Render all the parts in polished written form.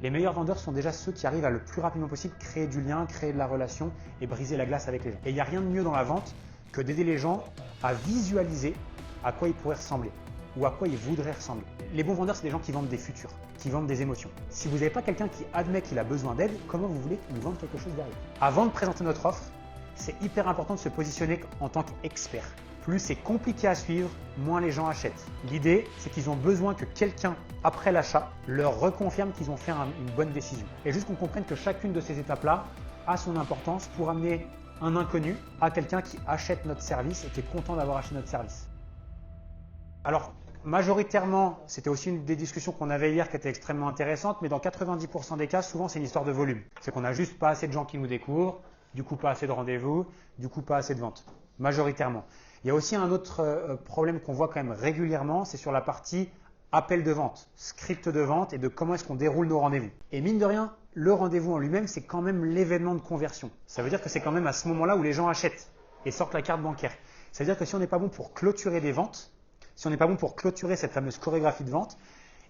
Les meilleurs vendeurs sont déjà ceux qui arrivent à le plus rapidement possible créer du lien, créer de la relation et briser la glace avec les gens. Et il n'y a rien de mieux dans la vente que d'aider les gens à visualiser à quoi ils pourraient ressembler ou à quoi ils voudraient ressembler. Les bons vendeurs, c'est des gens qui vendent des futurs, qui vendent des émotions. Si vous n'avez pas quelqu'un qui admet qu'il a besoin d'aide, comment vous voulez lui vendre quelque chose derrière? Avant de présenter notre offre, c'est hyper important de se positionner en tant qu'expert. Plus c'est compliqué à suivre, moins les gens achètent. L'idée, c'est qu'ils ont besoin que quelqu'un, après l'achat, leur reconfirme qu'ils ont fait une bonne décision. Et juste qu'on comprenne que chacune de ces étapes-là a son importance pour amener un inconnu à quelqu'un qui achète notre service et qui est content d'avoir acheté notre service. Alors, majoritairement, c'était aussi une des discussions qu'on avait hier qui était extrêmement intéressante, mais dans 90% des cas, souvent c'est une histoire de volume. C'est qu'on n'a juste pas assez de gens qui nous découvrent, du coup pas assez de rendez-vous, du coup pas assez de ventes, majoritairement. Il y a aussi un autre problème qu'on voit quand même régulièrement, c'est sur la partie appel de vente, script de vente et de comment est-ce qu'on déroule nos rendez-vous. Et mine de rien, le rendez-vous en lui-même, c'est quand même l'événement de conversion. Ça veut dire que c'est quand même à ce moment-là où les gens achètent et sortent la carte bancaire. Ça veut dire que si on n'est pas bon pour clôturer des ventes, si on n'est pas bon pour clôturer cette fameuse chorégraphie de vente,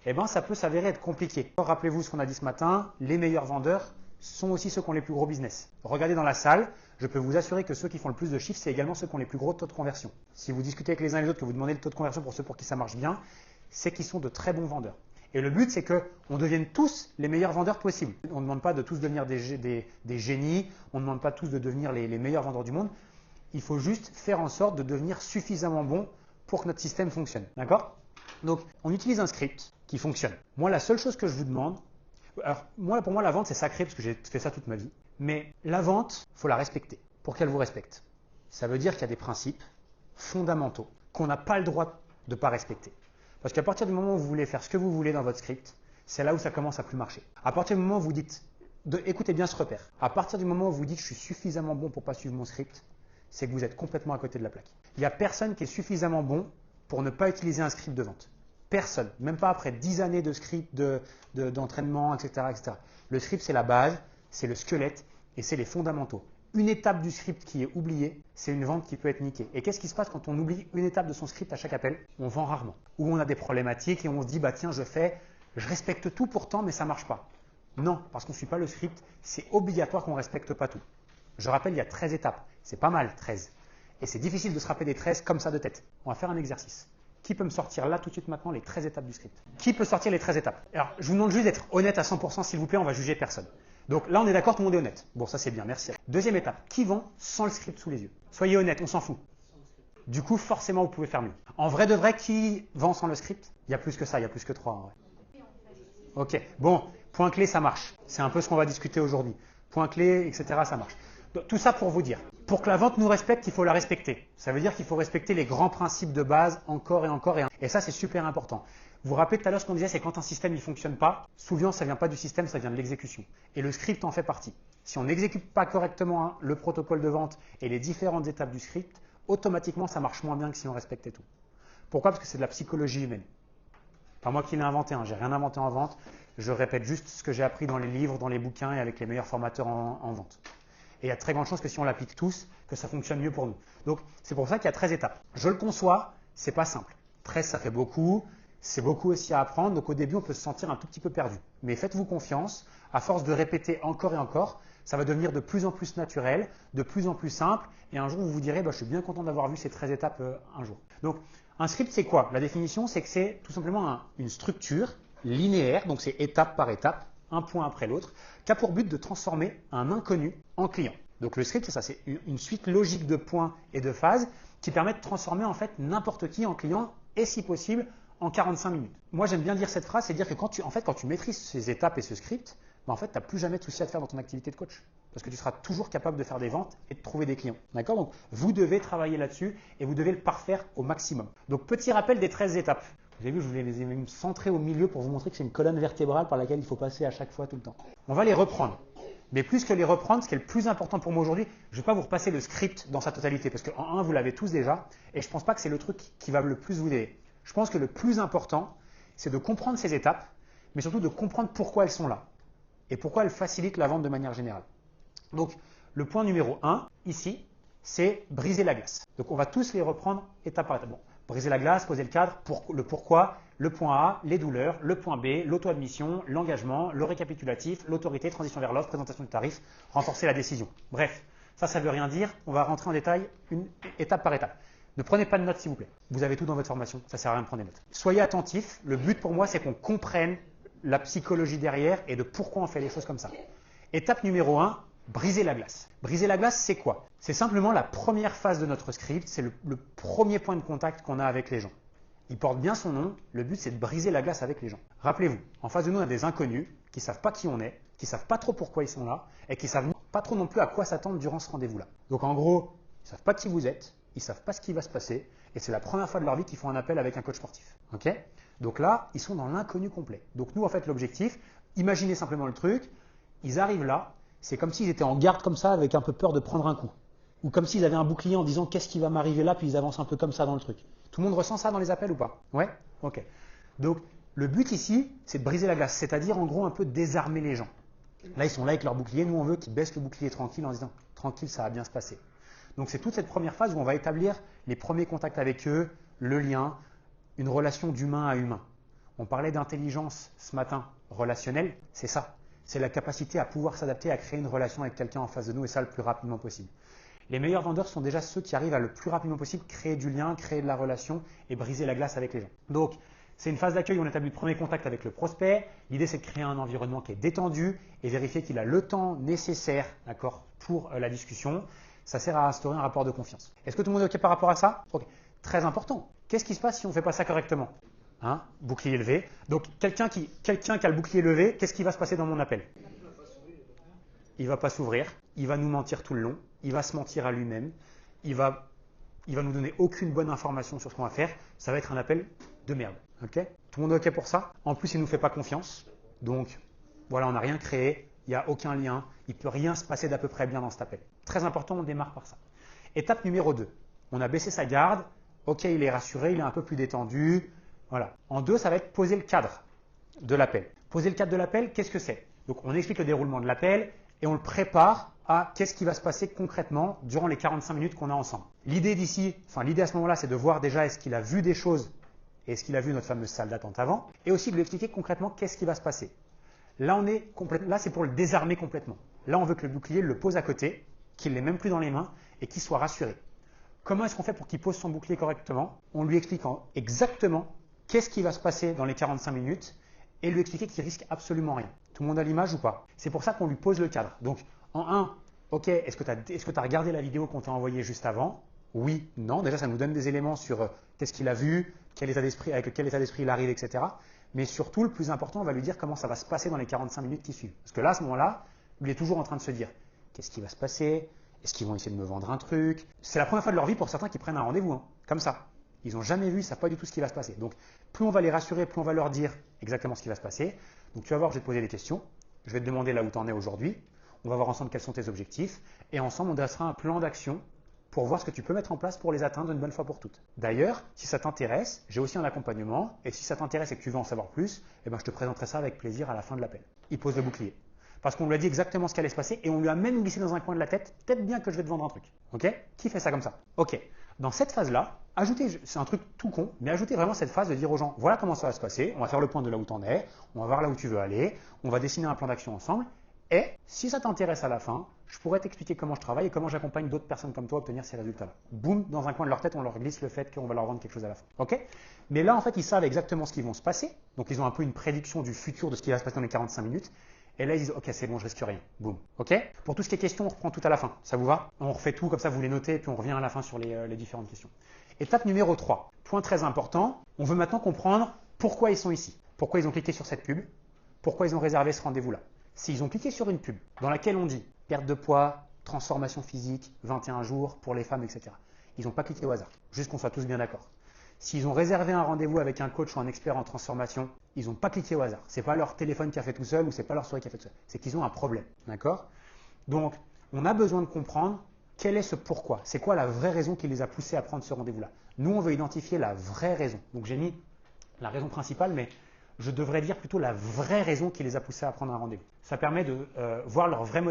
eh ben ça peut s'avérer être compliqué. Rappelez-vous ce qu'on a dit ce matin, les meilleurs vendeurs sont aussi ceux qui ont les plus gros business. Regardez dans la salle, je peux vous assurer que ceux qui font le plus de chiffres, c'est également ceux qui ont les plus gros taux de conversion. Si vous discutez avec les uns et les autres, que vous demandez le taux de conversion pour ceux pour qui ça marche bien, c'est qu'ils sont de très bons vendeurs. Et le but, c'est qu'on devienne tous les meilleurs vendeurs possibles. On ne demande pas de tous devenir des génies, on ne demande pas tous de devenir les meilleurs vendeurs du monde. Il faut juste faire en sorte de devenir suffisamment bon pour que notre système fonctionne. D'accord? Donc, on utilise un script qui fonctionne. Moi, la seule chose que je vous demande, alors pour moi, la vente, c'est sacré parce que j'ai fait ça toute ma vie. Mais la vente, il faut la respecter pour qu'elle vous respecte. Ça veut dire qu'il y a des principes fondamentaux qu'on n'a pas le droit de ne pas respecter. Parce qu'à partir du moment où vous voulez faire ce que vous voulez dans votre script, c'est là où ça commence à plus marcher. À partir du moment où vous dites, écoutez bien ce repère, à partir du moment où vous dites je suis suffisamment bon pour ne pas suivre mon script, c'est que vous êtes complètement à côté de la plaque. Il n'y a personne qui est suffisamment bon pour ne pas utiliser un script de vente. Personne, même pas après 10 années de script, d'entraînement, etc., etc. Le script, c'est la base, c'est le squelette et c'est les fondamentaux. Une étape du script qui est oubliée, c'est une vente qui peut être niquée. Et qu'est-ce qui se passe quand on oublie une étape de son script à chaque appel? On vend rarement. Ou on a des problématiques et on se dit, bah tiens, je respecte tout pourtant, mais ça ne marche pas. Non, parce qu'on ne suit pas le script, c'est obligatoire qu'on ne respecte pas tout. Je rappelle, il y a 13 étapes. C'est pas mal, 13. Et c'est difficile de se rappeler des 13 comme ça de tête. On va faire un exercice. Qui peut me sortir là tout de suite maintenant les 13 étapes du script? Qui peut sortir les 13 étapes? Alors, je vous demande juste d'être honnête à 100% s'il vous plaît, on va juger personne. Donc là, on est d'accord, tout le monde est honnête. Bon, ça c'est bien, merci. Deuxième étape, qui vend sans le script sous les yeux? Soyez honnête, on s'en fout. Du coup, forcément, vous pouvez faire mieux. En vrai de vrai, qui vend sans le script? Il y a plus que ça, il y a plus que 3 en vrai. Ok, bon, point clé, ça marche. C'est un peu ce qu'on va discuter aujourd'hui. Point clé, etc., ça marche. Donc, tout ça pour vous dire, pour que la vente nous respecte, il faut la respecter. Ça veut dire qu'il faut respecter les grands principes de base encore et encore et encore. Et ça, c'est super important. Vous vous rappelez tout à l'heure ce qu'on disait, c'est quand un système ne fonctionne pas, souvent ça ne vient pas du système, ça vient de l'exécution. Et le script en fait partie. Si on n'exécute pas correctement le protocole de vente et les différentes étapes du script, automatiquement ça marche moins bien que si on respectait tout. Pourquoi? Parce que c'est de la psychologie humaine. Pas moi qui l'ai inventé, j'ai rien inventé en vente, je répète juste ce que j'ai appris dans les livres, dans les bouquins et avec les meilleurs formateurs en vente. Et il y a de très grandes chances que si on l'applique tous, que ça fonctionne mieux pour nous. Donc c'est pour ça qu'il y a 13 étapes. Je le conçois, c'est pas simple. 13 ça fait beaucoup, c'est beaucoup aussi à apprendre, donc au début on peut se sentir un tout petit peu perdu. Mais faites-vous confiance, à force de répéter encore et encore, ça va devenir de plus en plus naturel, de plus en plus simple, et un jour vous vous direz, je suis bien content d'avoir vu ces 13 étapes un jour. Donc un script c'est quoi? La définition c'est que c'est tout simplement une structure linéaire, donc c'est étape par étape, un point après l'autre, qui a pour but de transformer un inconnu en client. Donc le script c'est ça, c'est une suite logique de points et de phases qui permet de transformer en fait n'importe qui en client et si possible en 45 minutes. Moi, j'aime bien dire cette phrase, c'est dire que quand tu maîtrises ces étapes et ce script, en fait, tu n'as plus jamais de souci à te faire dans ton activité de coach. Parce que tu seras toujours capable de faire des ventes et de trouver des clients. D'accord? Donc, vous devez travailler là-dessus et vous devez le parfaire au maximum. Donc, petit rappel des 13 étapes. Vous avez vu, je voulais les ai centrer au milieu pour vous montrer que c'est une colonne vertébrale par laquelle il faut passer à chaque fois, tout le temps. On va les reprendre. Mais plus que les reprendre, ce qui est le plus important pour moi aujourd'hui, je ne vais pas vous repasser le script dans sa totalité. Parce qu'en un, vous l'avez tous déjà. Et je ne pense pas que c'est le truc qui va le plus vous aider. Je pense que le plus important, c'est de comprendre ces étapes, mais surtout de comprendre pourquoi elles sont là et pourquoi elles facilitent la vente de manière générale. Donc, le point numéro 1, ici, c'est briser la glace. Donc, on va tous les reprendre étape par étape. Bon, Briser la glace, poser le cadre, le pourquoi, le point A, les douleurs, le point B, l'auto-admission, l'engagement, le récapitulatif, l'autorité, transition vers l'offre, présentation du tarif, renforcer la décision. Bref, ça ne veut rien dire. On va rentrer en détail étape par étape. Ne prenez pas de notes s'il vous plaît. Vous avez tout dans votre formation, ça ne sert à rien de prendre des notes. Soyez attentifs. Le but pour moi, c'est qu'on comprenne la psychologie derrière et de pourquoi on fait les choses comme ça. Étape numéro 1, briser la glace. Briser la glace, c'est quoi? C'est simplement la première phase de notre script, c'est le premier point de contact qu'on a avec les gens. Il porte bien son nom, le but c'est de briser la glace avec les gens. Rappelez-vous, en face de nous, on a des inconnus qui ne savent pas qui on est, qui ne savent pas trop pourquoi ils sont là et qui ne savent pas trop non plus à quoi s'attendre durant ce rendez-vous-là. Donc en gros, ils ne savent pas qui vous êtes, ils ne savent pas ce qui va se passer et c'est la première fois de leur vie qu'ils font un appel avec un coach sportif. Ok? Donc là, ils sont dans l'inconnu complet. Donc nous, en fait, l'objectif, imaginez simplement le truc, ils arrivent là, c'est comme s'ils étaient en garde comme ça avec un peu peur de prendre un coup. Ou comme s'ils avaient un bouclier en disant qu'est-ce qui va m'arriver là, puis ils avancent un peu comme ça dans le truc. Tout le monde ressent ça dans les appels ou pas? Ouais? Ok. Donc le but ici, c'est de briser la glace, c'est-à-dire en gros un peu désarmer les gens. Là, ils sont là avec leur bouclier, nous on veut qu'ils baissent le bouclier tranquille en disant tranquille, ça va bien se passer. Donc c'est toute cette première phase où on va établir les premiers contacts avec eux, le lien, une relation d'humain à humain. On parlait d'intelligence ce matin, relationnelle, c'est ça. C'est la capacité à pouvoir s'adapter, à créer une relation avec quelqu'un en face de nous et ça le plus rapidement possible. Les meilleurs vendeurs sont déjà ceux qui arrivent à le plus rapidement possible créer du lien, créer de la relation et briser la glace avec les gens. Donc, c'est une phase d'accueil où on établit le premier contact avec le prospect. L'idée, c'est de créer un environnement qui est détendu et vérifier qu'il a le temps nécessaire, d'accord, pour la discussion. Ça sert à instaurer un rapport de confiance. Est-ce que tout le monde est OK par rapport à ça? Ok. Très important. Qu'est-ce qui se passe si on ne fait pas ça correctement? Hein? Bouclier levé. Donc, quelqu'un qui a le bouclier levé, qu'est-ce qui va se passer dans mon appel? Il ne va pas s'ouvrir, il va nous mentir tout le long, il va se mentir à lui-même, il va nous donner aucune bonne information sur ce qu'on va faire. Ça va être un appel de merde. Okay? Tout le monde est OK pour ça? En plus, il ne nous fait pas confiance. Donc, voilà, on n'a rien créé, il n'y a aucun lien, il ne peut rien se passer d'à peu près bien dans cet appel. Très important, on démarre par ça. Étape numéro 2. On a baissé sa garde. OK, il est rassuré, il est un peu plus détendu. Voilà. En 2, ça va être poser le cadre de l'appel. Poser le cadre de l'appel, qu'est-ce que c'est? Donc, on explique le déroulement de l'appel et on le prépare à qu'est-ce qui va se passer concrètement durant les 45 minutes qu'on a ensemble. L'idée à ce moment-là, c'est de voir déjà est-ce qu'il a vu des choses et est-ce qu'il a vu notre fameuse salle d'attente avant et aussi de lui expliquer concrètement qu'est-ce qui va se passer. Là, c'est pour le désarmer complètement. Là, on veut que le bouclier le pose à côté, qu'il ne l'ait même plus dans les mains et qu'il soit rassuré. Comment est-ce qu'on fait pour qu'il pose son bouclier correctement? On lui explique exactement qu'est-ce qui va se passer dans les 45 minutes et lui expliquer qu'il risque absolument rien. Tout le monde a l'image ou pas? C'est pour ça qu'on lui pose le cadre. Donc, en 1, ok, est-ce que tu as regardé la vidéo qu'on t'a envoyée juste avant? Oui, non. Déjà, ça nous donne des éléments sur qu'est-ce qu'il a vu, avec quel état d'esprit il arrive, etc. Mais surtout, le plus important, on va lui dire comment ça va se passer dans les 45 minutes qui suivent. Parce que là, à ce moment-là, il est toujours en train de se dire qu'est-ce qui va se passer? Est-ce qu'ils vont essayer de me vendre un truc? C'est la première fois de leur vie pour certains qui prennent un rendez-vous, hein, comme ça. Ils n'ont jamais vu, ils ne savent pas du tout ce qui va se passer. Donc, plus on va les rassurer, plus on va leur dire exactement ce qui va se passer. Donc, tu vas voir, je vais te poser des questions. Je vais te demander là où tu en es aujourd'hui. On va voir ensemble quels sont tes objectifs. Et ensemble, on dressera un plan d'action pour voir ce que tu peux mettre en place pour les atteindre une bonne fois pour toutes. D'ailleurs, si ça t'intéresse, j'ai aussi un accompagnement. Et si ça t'intéresse et que tu veux en savoir plus, je te présenterai ça avec plaisir à la fin de l'appel. Il pose le bouclier. Parce qu'on lui a dit exactement ce qui allait se passer et on lui a même glissé dans un coin de la tête, peut-être bien que je vais te vendre un truc. Ok? Qui fait ça comme ça? Ok. Dans cette phase-là, c'est un truc tout con, mais ajoutez vraiment cette phase de dire aux gens, voilà comment ça va se passer, on va faire le point de là où tu en es, on va voir là où tu veux aller, on va dessiner un plan d'action ensemble. Et si ça t'intéresse à la fin, je pourrais t'expliquer comment je travaille et comment j'accompagne d'autres personnes comme toi à obtenir ces résultats-là. Boum, dans un coin de leur tête, on leur glisse le fait qu'on va leur vendre quelque chose à la fin. Ok? Mais là, en fait, ils savent exactement ce qui va se passer. Donc, ils ont un peu une prédiction du futur de ce qui va se passer dans les 45 minutes. Et là, ils disent, ok, c'est bon, je risque rien. Boum. Ok? Pour tout ce qui est questions, on reprend tout à la fin. Ça vous va? On refait tout, comme ça, vous les notez, et puis on revient à la fin sur les différentes questions. Étape numéro 3. Point très important. On veut maintenant comprendre pourquoi ils sont ici. Pourquoi ils ont cliqué sur cette pub. Pourquoi ils ont réservé ce rendez-vous-là. S'ils ont cliqué sur une pub dans laquelle on dit perte de poids, transformation physique, 21 jours pour les femmes, etc. Ils n'ont pas cliqué au hasard. Juste qu'on soit tous bien d'accord. S'ils ont réservé un rendez-vous avec un coach ou un expert en transformation, ils n'ont pas cliqué au hasard. Ce n'est pas leur téléphone qui a fait tout seul ou ce n'est pas leur souris qui a fait tout seul. C'est qu'ils ont un problème. D'accord? Donc, on a besoin de comprendre quel est ce pourquoi. C'est quoi la vraie raison qui les a poussés à prendre ce rendez-vous-là? Nous, on veut identifier la vraie raison. Donc, j'ai mis la raison principale, mais je devrais dire plutôt la vraie raison qui les a poussés à prendre un rendez-vous. Ça permet de voir leur vraie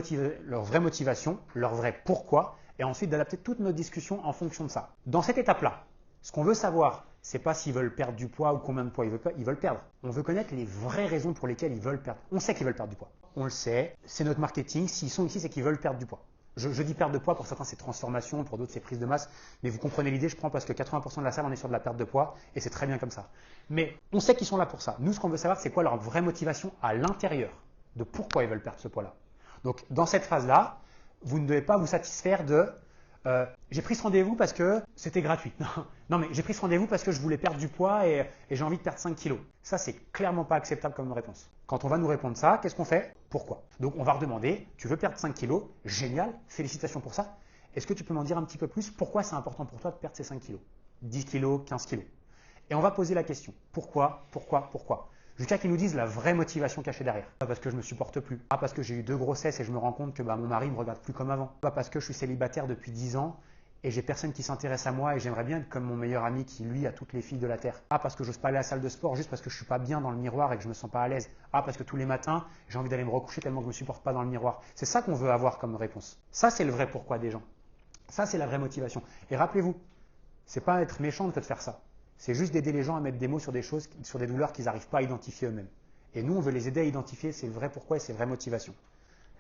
motivation, leur vrai pourquoi, et ensuite d'adapter toute notre discussion en fonction de ça. Dans cette étape-là, Ce qu'on veut savoir, c'est pas s'ils veulent perdre du poids ou combien de poids ils veulent perdre. On veut connaître les vraies raisons pour lesquelles ils veulent perdre. On sait qu'ils veulent perdre du poids. On le sait, c'est notre marketing. S'ils sont ici, c'est qu'ils veulent perdre du poids. Je dis perte de poids, pour certains c'est transformation, pour d'autres c'est prise de masse, mais vous comprenez l'idée, je prends parce que 80% de la salle on est sur de la perte de poids et c'est très bien comme ça. Mais on sait qu'ils sont là pour ça. Nous, ce qu'on veut savoir, c'est quoi leur vraie motivation à l'intérieur de pourquoi ils veulent perdre ce poids-là. Donc dans cette phase-là, vous ne devez pas vous satisfaire de j'ai pris ce rendez-vous parce que c'était gratuit. Non, mais j'ai pris ce rendez-vous parce que je voulais perdre du poids et j'ai envie de perdre 5 kilos. Ça, c'est clairement pas acceptable comme réponse. Quand on va nous répondre ça, qu'est-ce qu'on fait? Pourquoi? Donc, on va redemander, tu veux perdre 5 kilos? Génial, félicitations pour ça. Est-ce que tu peux m'en dire un petit peu plus? Pourquoi c'est important pour toi de perdre ces 5 kilos? 10 kilos, 15 kilos. Et on va poser la question. Pourquoi? Jusqu'à qu'ils nous disent la vraie motivation cachée derrière. Pas parce que je me supporte plus. Pas parce que j'ai eu 2 grossesses et je me rends compte que mon mari me regarde plus comme avant. Pas parce que je suis célibataire depuis 10 ans et j'ai personne qui s'intéresse à moi et j'aimerais bien être comme mon meilleur ami qui, lui, a toutes les filles de la Terre. Pas parce que j'ose pas aller à la salle de sport juste parce que je suis pas bien dans le miroir et que je me sens pas à l'aise. Parce que tous les matins, j'ai envie d'aller me recoucher tellement que je me supporte pas dans le miroir. C'est ça qu'on veut avoir comme réponse. Ça, c'est le vrai pourquoi des gens. Ça, c'est la vraie motivation. Et rappelez-vous, c'est pas être méchant de faire ça. C'est juste d'aider les gens à mettre des mots sur des choses, sur des douleurs qu'ils n'arrivent pas à identifier eux-mêmes. Et nous, on veut les aider à identifier ces vrais pourquoi et ces vraies motivations.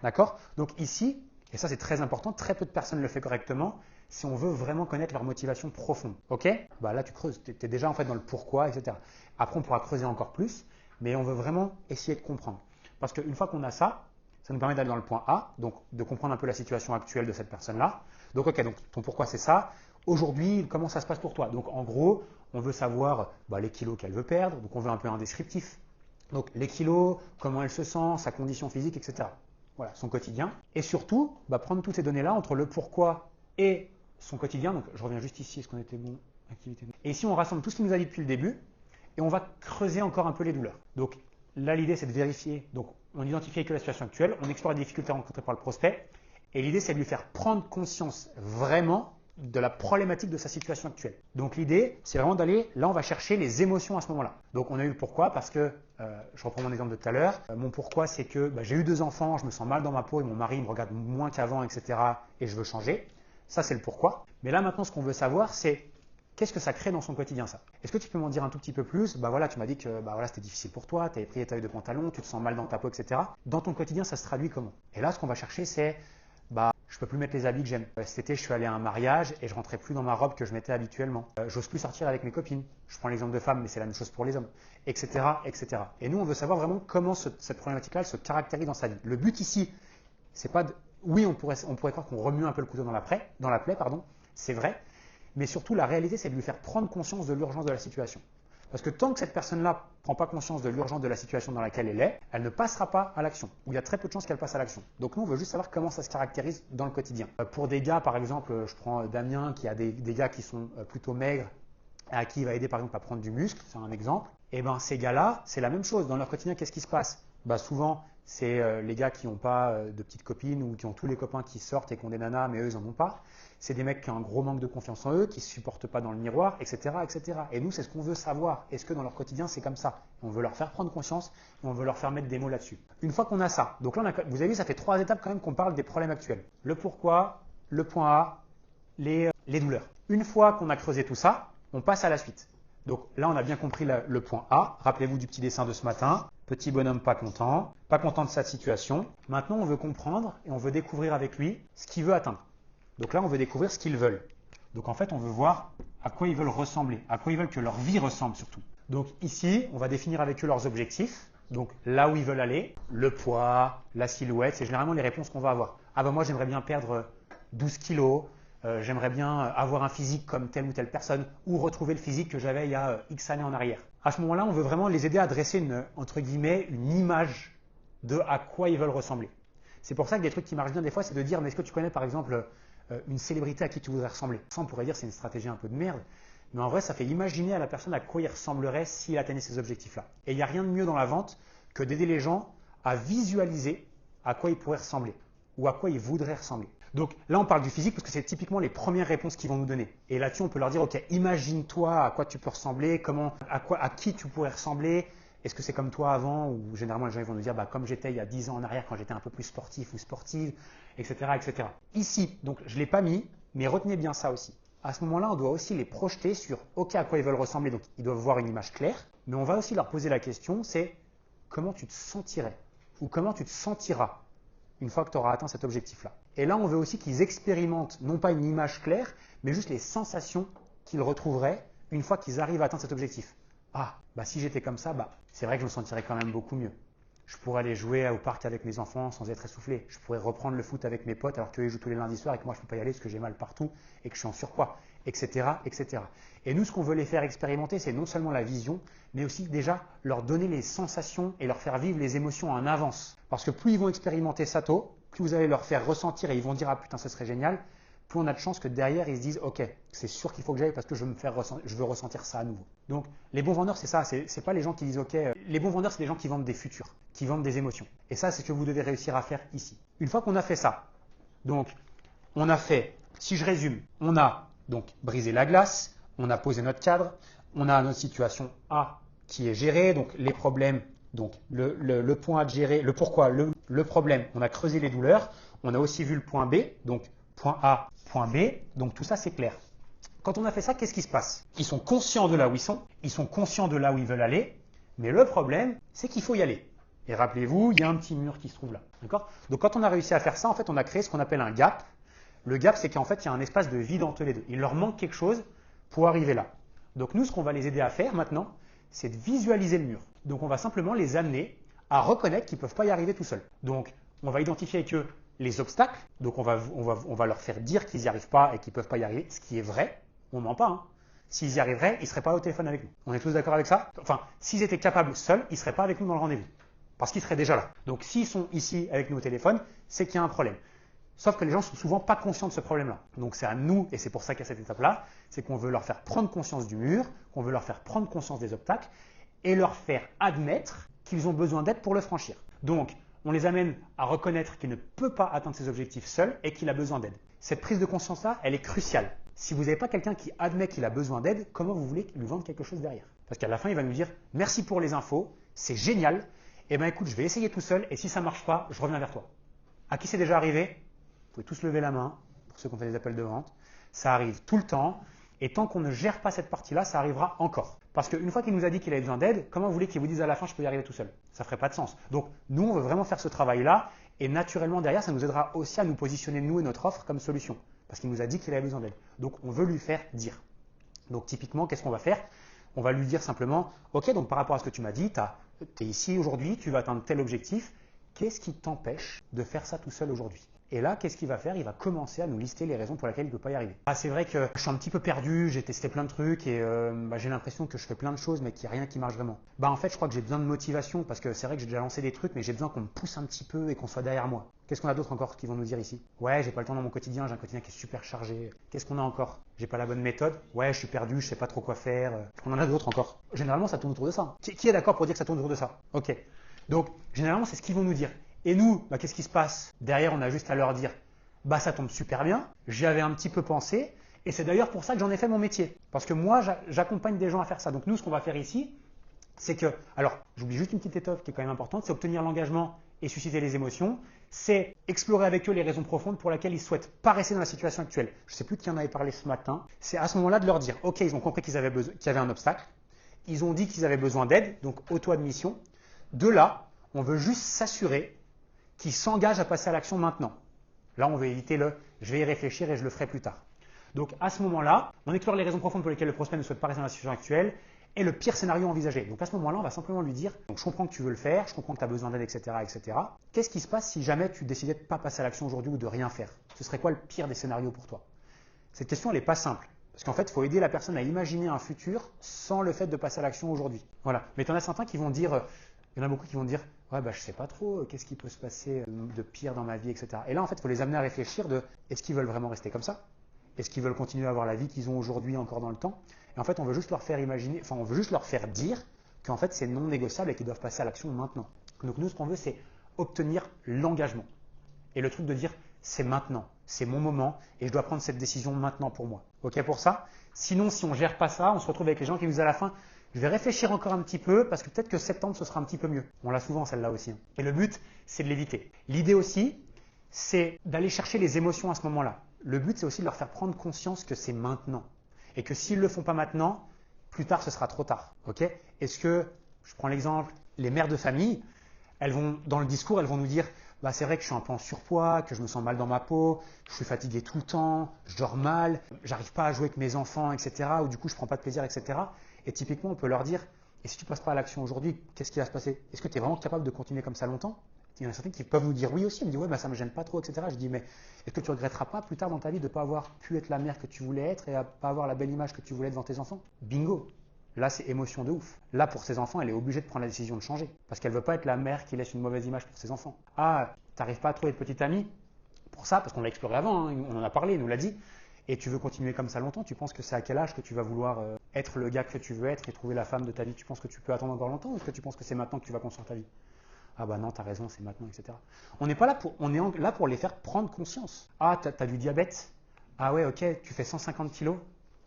D'accord? Donc ici, et ça c'est très important, très peu de personnes le font correctement, si on veut vraiment connaître leur motivation profonde. Ok? Là tu creuses, tu es déjà en fait dans le pourquoi, etc. Après on pourra creuser encore plus, mais on veut vraiment essayer de comprendre. Parce qu'une fois qu'on a ça, ça nous permet d'aller dans le point A, donc de comprendre un peu la situation actuelle de cette personne-là. Donc ok, donc ton pourquoi c'est ça. Aujourd'hui, comment ça se passe pour toi? Donc en gros, on veut savoir les kilos qu'elle veut perdre, donc on veut un peu un descriptif. Donc les kilos, comment elle se sent, sa condition physique, etc. Voilà, son quotidien. Et surtout, prendre toutes ces données-là entre le pourquoi et son quotidien. Donc je reviens juste ici, est-ce qu'on était bon? Activité. Et ici, on rassemble tout ce qu'il nous a dit depuis le début et on va creuser encore un peu les douleurs. Donc là, l'idée, c'est de vérifier. Donc on identifie que la situation actuelle, on explore les difficultés rencontrées par le prospect et l'idée, c'est de lui faire prendre conscience vraiment de la problématique de sa situation actuelle. Donc l'idée, c'est vraiment d'aller, là on va chercher les émotions à ce moment-là. Donc on a eu le pourquoi parce que, je reprends mon exemple de tout à l'heure, mon pourquoi c'est que j'ai eu 2 enfants, je me sens mal dans ma peau et mon mari me regarde moins qu'avant, etc. et je veux changer. Ça c'est le pourquoi. Mais là maintenant ce qu'on veut savoir c'est qu'est-ce que ça crée dans son quotidien ça? Est-ce que tu peux m'en dire un tout petit peu plus? Voilà, tu m'as dit que c'était difficile pour toi, tu avais pris les tailles de pantalon, tu te sens mal dans ta peau, etc. Dans ton quotidien ça se traduit comment? Et là ce qu'on va chercher c'est je peux plus mettre les habits que j'aime. Cet été, je suis allé à un mariage et je rentrais plus dans ma robe que je mettais habituellement. J'ose plus sortir avec mes copines. Je prends l'exemple de femmes, mais c'est la même chose pour les hommes, etc., etc. Et nous, on veut savoir vraiment comment cette problématique-là se caractérise dans sa vie. Le but ici, c'est pas oui, on pourrait croire qu'on remue un peu le couteau dans la plaie, c'est vrai, mais surtout la réalité, c'est de lui faire prendre conscience de l'urgence de la situation. Parce que tant que cette personne-là ne prend pas conscience de l'urgence de la situation dans laquelle elle est, elle ne passera pas à l'action. Ou il y a très peu de chances qu'elle passe à l'action. Donc nous, on veut juste savoir comment ça se caractérise dans le quotidien. Pour des gars, par exemple, je prends Damien qui a des gars qui sont plutôt maigres, à qui il va aider par exemple à prendre du muscle, c'est un exemple. Et ces gars-là, c'est la même chose. Dans leur quotidien, qu'est-ce qui se passe? Souvent, c'est les gars qui n'ont pas de petites copines ou qui ont tous les copains qui sortent et qui ont des nanas, mais eux, ils n'en ont pas. C'est des mecs qui ont un gros manque de confiance en eux, qui ne se supportent pas dans le miroir, etc., etc. Et nous, c'est ce qu'on veut savoir. Est-ce que dans leur quotidien, c'est comme ça? On veut leur faire prendre conscience et on veut leur faire mettre des mots là-dessus. Une fois qu'on a ça, donc là, vous avez vu, ça fait 3 étapes quand même qu'on parle des problèmes actuels. Le pourquoi, le point A, les douleurs. Une fois qu'on a creusé tout ça, on passe à la suite. Donc là, on a bien compris le point A. Rappelez-vous du petit dessin de ce matin. Petit bonhomme pas content de sa situation. Maintenant, on veut comprendre et on veut découvrir avec lui ce qu'il veut atteindre. Donc là, on veut découvrir ce qu'ils veulent. Donc en fait, on veut voir à quoi ils veulent ressembler, à quoi ils veulent que leur vie ressemble surtout. Donc ici, on va définir avec eux leurs objectifs. Donc là où ils veulent aller, le poids, la silhouette, c'est généralement les réponses qu'on va avoir. Moi, j'aimerais bien perdre 12 kilos. J'aimerais bien avoir un physique comme telle ou telle personne ou retrouver le physique que j'avais il y a X années en arrière. À ce moment-là, on veut vraiment les aider à dresser une image de à quoi ils veulent ressembler. C'est pour ça que des trucs qui marchent bien des fois, c'est de dire mais est-ce que tu connais par exemple une célébrité à qui tu voudrais ressembler? Ça, on pourrait dire c'est une stratégie un peu de merde, mais en vrai, ça fait imaginer à la personne à quoi il ressemblerait s'il atteignait ces objectifs-là. Et il n'y a rien de mieux dans la vente que d'aider les gens à visualiser à quoi ils pourraient ressembler ou à quoi ils voudraient ressembler. Donc là, on parle du physique parce que c'est typiquement les premières réponses qu'ils vont nous donner. Et là-dessus, on peut leur dire, ok, imagine-toi à quoi tu peux ressembler, à qui tu pourrais ressembler. Est-ce que c'est comme toi avant? Ou généralement, les gens ils vont nous dire, comme j'étais il y a 10 ans en arrière quand j'étais un peu plus sportif ou sportive, etc., etc. Ici, donc je ne l'ai pas mis, mais retenez bien ça aussi. À ce moment-là, on doit aussi les projeter sur OK, à quoi ils veulent ressembler. Donc, ils doivent voir une image claire. Mais on va aussi leur poser la question, c'est comment tu te sentirais ou comment tu te sentiras une fois que tu auras atteint cet objectif-là. Et là, on veut aussi qu'ils expérimentent non pas une image claire, mais juste les sensations qu'ils retrouveraient une fois qu'ils arrivent à atteindre cet objectif. Ah, bah si j'étais comme ça, bah c'est vrai que je me sentirais quand même beaucoup mieux. Je pourrais aller jouer au parc avec mes enfants sans être essoufflé. Je pourrais reprendre le foot avec mes potes alors qu'eux ils jouent tous les lundis soirs et que moi je ne peux pas y aller parce que j'ai mal partout et que je suis en surpoids, etc., etc. Et nous, ce qu'on veut les faire expérimenter, c'est non seulement la vision, mais aussi déjà leur donner les sensations et leur faire vivre les émotions en avance. Parce que plus ils vont expérimenter ça tôt, plus vous allez leur faire ressentir et ils vont dire « Ah putain, ce serait génial », plus on a de chances que derrière, ils se disent « Ok, c'est sûr qu'il faut que j'aille parce que je veux ressentir ça à nouveau ». Donc, les bons vendeurs, c'est ça. C'est pas les gens qui disent « Ok ». Les bons vendeurs, c'est des gens qui vendent des futurs, qui vendent des émotions. Et ça, c'est ce que vous devez réussir à faire ici. Une fois qu'on a fait ça, donc, on a fait, si je résume, on a donc brisé la glace, on a posé notre cadre, on a notre situation A qui est gérée, donc les problèmes, donc le point à gérer, le pourquoi, le problème, on a creusé les douleurs, on a aussi vu le point B, donc point A, point B, donc tout ça c'est clair. Quand on a fait ça, qu'est-ce qui se passe? Ils sont conscients de là où ils sont conscients de là où ils veulent aller, mais le problème, c'est qu'il faut y aller. Et rappelez-vous, il y a un petit mur qui se trouve là. D'accord? Donc quand on a réussi à faire ça, en fait, on a créé ce qu'on appelle un gap. Le gap, c'est qu'en fait, il y a un espace de vide entre les deux. Il leur manque quelque chose pour arriver là. Donc nous, ce qu'on va les aider à faire maintenant, c'est de visualiser le mur. Donc on va simplement les amener à reconnaître qu'ils ne peuvent pas y arriver tout seuls. Donc on va identifier avec eux les obstacles. Donc on va leur faire dire qu'ils n'y arrivent pas et qu'ils ne peuvent pas y arriver, ce qui est vrai. On ne ment pas. Hein. S'ils y arriveraient, ils ne seraient pas au téléphone avec nous. On est tous d'accord avec ça? Enfin, s'ils étaient capables seuls, ils ne seraient pas avec nous dans le rendez-vous. Parce qu'ils seraient déjà là. Donc s'ils sont ici avec nous au téléphone, c'est qu'il y a un problème. Sauf que les gens ne sont souvent pas conscients de ce problème-là. Donc c'est à nous, et c'est pour ça qu'il y a cette étape-là, c'est qu'on veut leur faire prendre conscience du mur, qu'on veut leur faire prendre conscience des obstacles, et leur faire admettre qu'ils ont besoin d'aide pour le franchir. Donc, on les amène à reconnaître qu'il ne peut pas atteindre ses objectifs seul et qu'il a besoin d'aide. Cette prise de conscience-là, elle est cruciale. Si vous n'avez pas quelqu'un qui admet qu'il a besoin d'aide, comment vous voulez lui vendre quelque chose derrière? Parce qu'à la fin, il va nous dire « Merci pour les infos, c'est génial, eh bien écoute, je vais essayer tout seul et si ça ne marche pas, je reviens vers toi. » À qui c'est déjà arrivé? Vous pouvez tous lever la main, pour ceux qui ont fait des appels de vente. Ça arrive tout le temps. Et tant qu'on ne gère pas cette partie-là, ça arrivera encore. Parce qu'une fois qu'il nous a dit qu'il avait besoin d'aide, comment vous voulez qu'il vous dise à la fin « je peux y arriver tout seul » Ça ne ferait pas de sens. Donc nous, on veut vraiment faire ce travail-là. Et naturellement, derrière, ça nous aidera aussi à nous positionner, nous et notre offre, comme solution. Parce qu'il nous a dit qu'il avait besoin d'aide. Donc on veut lui faire dire. Donc typiquement, qu'est-ce qu'on va faire? On va lui dire simplement « Ok, donc par rapport à ce que tu m'as dit, tu es ici aujourd'hui, tu vas atteindre tel objectif. Qu'est-ce qui t'empêche de faire ça tout seul aujourd'hui ?» Et là, qu'est-ce qu'il va faire? Il va commencer à nous lister les raisons pour lesquelles il ne peut pas y arriver. Ah, c'est vrai que je suis un petit peu perdu, j'ai testé plein de trucs et j'ai l'impression que je fais plein de choses mais qu'il n'y a rien qui marche vraiment. En fait, je crois que j'ai besoin de motivation parce que c'est vrai que j'ai déjà lancé des trucs mais j'ai besoin qu'on me pousse un petit peu et qu'on soit derrière moi. Qu'est-ce qu'on a d'autre encore qui vont nous dire ici? Ouais, j'ai pas le temps dans mon quotidien, j'ai un quotidien qui est super chargé. Qu'est-ce qu'on a encore? J'ai pas la bonne méthode. Ouais, je suis perdu, je sais pas trop quoi faire. On en a d'autres encore. Généralement, ça tourne autour de ça. Qui est d'accord pour dire que ça tourne autour de ça? Ok. Donc, généralement, c'est ce qu'ils vont nous dire. Et nous, qu'est-ce qui se passe? Derrière, on a juste à leur dire ça tombe super bien, j'y avais un petit peu pensé, et c'est d'ailleurs pour ça que j'en ai fait mon métier. Parce que moi, j'accompagne des gens à faire ça. Donc nous, ce qu'on va faire ici, c'est que, alors, j'oublie juste une petite étape qui est quand même importante, c'est obtenir l'engagement et susciter les émotions, c'est explorer avec eux les raisons profondes pour lesquelles ils ne souhaitent pas rester dans la situation actuelle. Je ne sais plus qui en avait parlé ce matin, c'est à ce moment-là de leur dire, ok, ils ont compris qu'il y avait un obstacle, ils ont dit qu'ils avaient besoin d'aide, donc auto-admission. De là, on veut juste s'assurer qu'ils s'engagent à passer à l'action maintenant. Là, on veut éviter le « je vais y réfléchir et je le ferai plus tard ». Donc, à ce moment-là, on explore les raisons profondes pour lesquelles le prospect ne souhaite pas rester dans la situation actuelle et le pire scénario envisagé. Donc, à ce moment-là, on va simplement lui dire « je comprends que tu veux le faire, je comprends que tu as besoin d'aide, etc. etc. Qu'est-ce qui se passe si jamais tu décidais de ne pas passer à l'action aujourd'hui ou de rien faire? Ce serait quoi le pire des scénarios pour toi ?» Cette question, elle n'est pas simple. Parce qu'en fait, il faut aider la personne à imaginer un futur sans le fait de passer à l'action aujourd'hui. Voilà. Mais tu en as certains qui vont dire… Il y en a beaucoup qui vont dire « ouais, je sais pas trop, qu'est-ce qui peut se passer de pire dans ma vie, etc. » Et là, en fait, il faut les amener à réfléchir de « est-ce qu'ils veulent vraiment rester comme ça? Est-ce qu'ils veulent continuer à avoir la vie qu'ils ont aujourd'hui encore dans le temps ?» Et en fait, on veut juste leur faire imaginer, on veut juste leur faire dire qu'en fait, c'est non négociable et qu'ils doivent passer à l'action maintenant. Donc nous, ce qu'on veut, c'est obtenir l'engagement. Et le truc de dire « c'est maintenant, c'est mon moment et je dois prendre cette décision maintenant pour moi. » Ok pour ça? Sinon, si on ne gère pas ça, on se retrouve avec les gens qui nous disent à la fin « je vais réfléchir encore un petit peu parce que peut-être que septembre, ce sera un petit peu mieux. » On l'a souvent celle-là aussi. Et le but, c'est de l'éviter. L'idée aussi, c'est d'aller chercher les émotions à ce moment-là. Le but, c'est aussi de leur faire prendre conscience que c'est maintenant. Et que s'ils ne le font pas maintenant, plus tard, ce sera trop tard. Ok? Est-ce que, je prends l'exemple, les mères de famille, elles vont, dans le discours, elles vont nous dire bah, c'est vrai que je suis un peu en surpoids, que je me sens mal dans ma peau, je suis fatigué tout le temps, je dors mal, j'arrive pas à jouer avec mes enfants, etc. Ou du coup, je prends pas de plaisir, etc. Et typiquement, on peut leur dire et si tu passes pas à l'action aujourd'hui, qu'est-ce qui va se passer? Est-ce que tu es vraiment capable de continuer comme ça longtemps? Il y en a certains qui peuvent nous dire oui aussi. Ils me disent ouais, bah, ça me gêne pas trop, etc. Je dis mais est-ce que tu regretteras pas plus tard dans ta vie de ne pas avoir pu être la mère que tu voulais être et à pas avoir la belle image que tu voulais être devant tes enfants? Bingo! Là, c'est émotion de ouf. Là, pour ses enfants, elle est obligée de prendre la décision de changer. Parce qu'elle ne veut pas être la mère qui laisse une mauvaise image pour ses enfants. Ah, t'arrives pas à trouver de petite amie? Pour ça, parce qu'on l'a exploré avant, hein, on en a parlé, il nous l'a dit. Et tu veux continuer comme ça longtemps? Tu penses que c'est à quel âge que tu vas vouloir être le gars que tu veux être et trouver la femme de ta vie? Tu penses que tu peux attendre encore longtemps ou est-ce que tu penses que c'est maintenant que tu vas construire ta vie? Ah bah non, t'as raison, c'est maintenant, etc. On n'est pas là pour, on est là pour les faire prendre conscience. Ah, t'as du diabète? Ah ouais, ok, tu fais 150 kilos?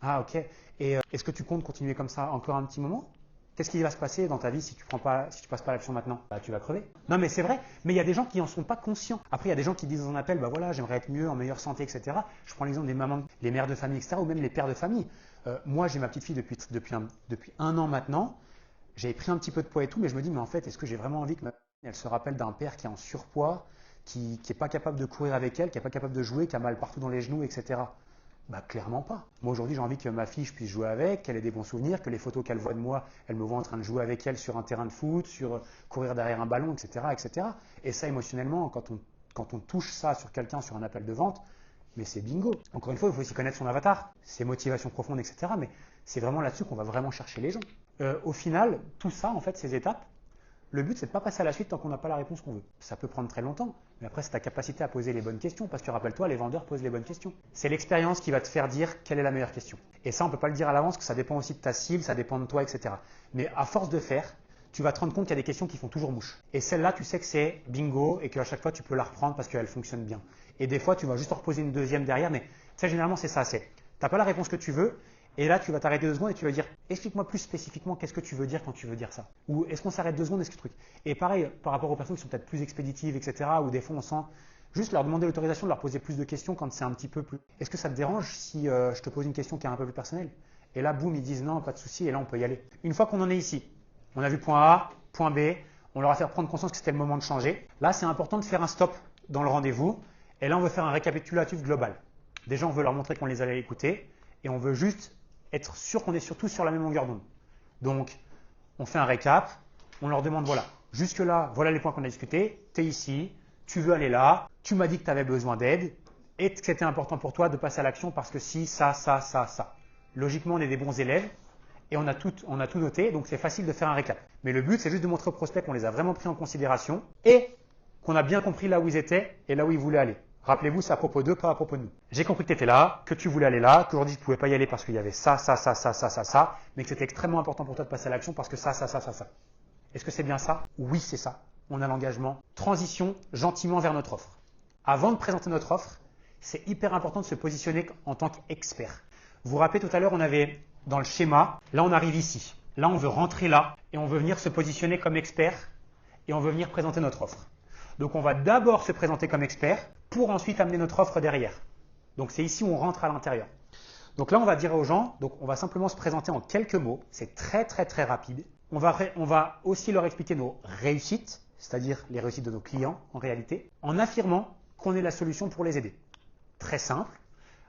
Ah ok. Et est-ce que tu comptes continuer comme ça encore un petit moment? Qu'est-ce qui va se passer dans ta vie si tu passes pas à l'action maintenant? Bah, tu vas crever. Non, mais c'est vrai. Mais il y a des gens qui en sont pas conscients. Après, il y a des gens qui disent dans un appel, bah voilà, j'aimerais être mieux, en meilleure santé, etc. Je prends l'exemple des mamans, les mères de famille, etc. Ou même les pères de famille. Moi, j'ai ma petite fille depuis un an maintenant. J'ai pris un petit peu de poids et tout, mais je me dis, mais en fait, est-ce que j'ai vraiment envie que elle se rappelle d'un père qui est en surpoids, qui n'est pas capable de courir avec elle, qui n'est pas capable de jouer, qui a mal partout dans les genoux, etc. Bah clairement pas. Moi aujourd'hui j'ai envie que ma fille je puisse jouer avec, qu'elle ait des bons souvenirs, que les photos qu'elle voit de moi, elle me voit en train de jouer avec elle sur un terrain de foot, sur courir derrière un ballon, etc. etc. Et ça émotionnellement, quand on touche ça sur quelqu'un sur un appel de vente, mais c'est bingo. Encore une fois, il faut aussi connaître son avatar, ses motivations profondes, etc. Mais c'est vraiment là-dessus qu'on va vraiment chercher les gens. Au final, tout ça, en fait, ces étapes, le but, c'est de ne pas passer à la suite tant qu'on n'a pas la réponse qu'on veut. Ça peut prendre très longtemps, mais après, c'est ta capacité à poser les bonnes questions, parce que rappelle-toi, les vendeurs posent les bonnes questions. C'est l'expérience qui va te faire dire quelle est la meilleure question. Et ça, on ne peut pas le dire à l'avance, que ça dépend aussi de ta cible, ça dépend de toi, etc. Mais à force de faire, tu vas te rendre compte qu'il y a des questions qui font toujours mouche. Et celle-là, tu sais que c'est bingo et qu'à chaque fois, tu peux la reprendre parce qu'elle fonctionne bien. Et des fois, tu vas juste en reposer une deuxième derrière, mais ça, généralement, c'est ça. Tu n'as pas la réponse que tu veux. Et là, tu vas t'arrêter 2 secondes et tu vas dire explique-moi plus spécifiquement qu'est-ce que tu veux dire quand tu veux dire ça. Ou est-ce qu'on s'arrête 2 secondes, est-ce que truc. Et pareil, par rapport aux personnes qui sont peut-être plus expéditives, etc., ou des fois on sent juste leur demander l'autorisation de leur poser plus de questions quand c'est un petit peu plus. Est-ce que ça te dérange si je te pose une question qui est un peu plus personnelle? Et là, boum, ils disent non, pas de souci, et là on peut y aller. Une fois qu'on en est ici, on a vu point A, point B, on leur a fait prendre conscience que c'était le moment de changer. Là, c'est important de faire un stop dans le rendez-vous. Et là, on veut faire un récapitulatif global. Déjà, on veut leur montrer qu'on les allait écouter et on veut juste être sûr qu'on est surtout sur la même longueur d'onde. Donc, on fait un récap, on leur demande, voilà, jusque-là, voilà les points qu'on a discutés, tu es ici, tu veux aller là, tu m'as dit que tu avais besoin d'aide et que c'était important pour toi de passer à l'action parce que si, ça, ça, ça, ça. Logiquement, on est des bons élèves et on a tout noté, donc c'est facile de faire un récap. Mais le but, c'est juste de montrer aux prospects qu'on les a vraiment pris en considération et qu'on a bien compris là où ils étaient et là où ils voulaient aller. Rappelez-vous, c'est à propos d'eux, pas à propos de nous. J'ai compris que tu étais là, que tu voulais aller là, qu'aujourd'hui tu ne pouvais pas y aller parce qu'il y avait ça, ça, ça, ça, ça, ça, ça, mais que c'était extrêmement important pour toi de passer à l'action parce que ça, ça, ça, ça, ça. Est-ce que c'est bien ça? Oui, c'est ça. On a l'engagement. Transition gentiment vers notre offre. Avant de présenter notre offre, c'est hyper important de se positionner en tant qu'expert. Vous vous rappelez tout à l'heure, on avait dans le schéma, là on arrive ici. Là on veut rentrer là et on veut venir se positionner comme expert et on veut venir présenter notre offre. Donc on va d'abord se présenter comme expert pour ensuite amener notre offre derrière. Donc c'est ici où on rentre à l'intérieur. Donc là on va dire aux gens, donc on va simplement se présenter en quelques mots, c'est très très très rapide. On va aussi leur expliquer nos réussites, c'est-à-dire les réussites de nos clients en réalité, en affirmant qu'on est la solution pour les aider. Très simple.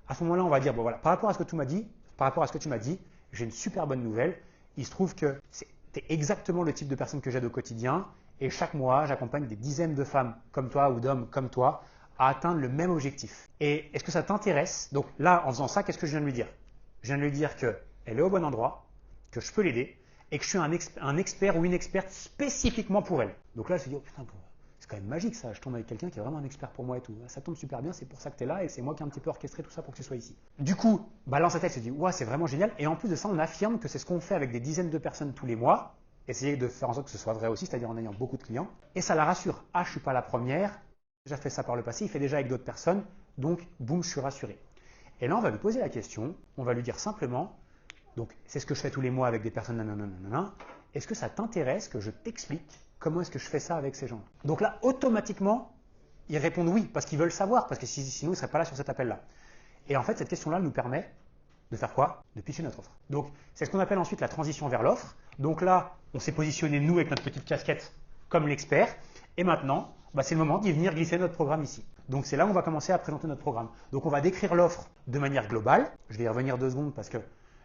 À ce moment-là on va dire, bon voilà, par rapport à ce que tu m'as dit, j'ai une super bonne nouvelle. Il se trouve que tu es exactement le type de personne que j'aide au quotidien. Et chaque mois, j'accompagne des dizaines de femmes comme toi ou d'hommes comme toi à atteindre le même objectif. Et est-ce que ça t'intéresse? Donc là, en faisant ça, qu'est-ce que je viens de lui dire? Je viens de lui dire qu'elle est au bon endroit, que je peux l'aider et que je suis un expert ou une experte spécifiquement pour elle. Donc là, elle se dit, oh putain, c'est quand même magique ça, je tombe avec quelqu'un qui est vraiment un expert pour moi et tout. Ça tombe super bien, c'est pour ça que tu es là et c'est moi qui ai un petit peu orchestré tout ça pour que tu sois ici. Du coup, dans sa tête, elle se dit, ouais, c'est vraiment génial. Et en plus de ça, on affirme que c'est ce qu'on fait avec des dizaines de personnes tous les mois. Essayer de faire en sorte que ce soit vrai aussi, c'est-à-dire en ayant beaucoup de clients. Et ça la rassure. Ah, je ne suis pas la première, j'ai déjà fait ça par le passé, il fait déjà avec d'autres personnes, donc boum, je suis rassuré. Et là, on va lui poser la question, on va lui dire simplement, donc c'est ce que je fais tous les mois avec des personnes, nanana, est-ce que ça t'intéresse que je t'explique comment est-ce que je fais ça avec ces gens? Donc là, automatiquement, ils répondent oui, parce qu'ils veulent savoir, parce que sinon, ils ne seraient pas là sur cet appel-là. Et en fait, cette question-là nous permet de faire quoi? De pitcher notre offre. Donc, c'est ce qu'on appelle ensuite la transition vers l'offre. Donc là, on s'est positionné, nous, avec notre petite casquette, comme l'expert. Et maintenant, c'est le moment d'y venir glisser notre programme ici. Donc, c'est là où on va commencer à présenter notre programme. Donc, on va décrire l'offre de manière globale. Je vais y revenir 2 secondes parce qu'il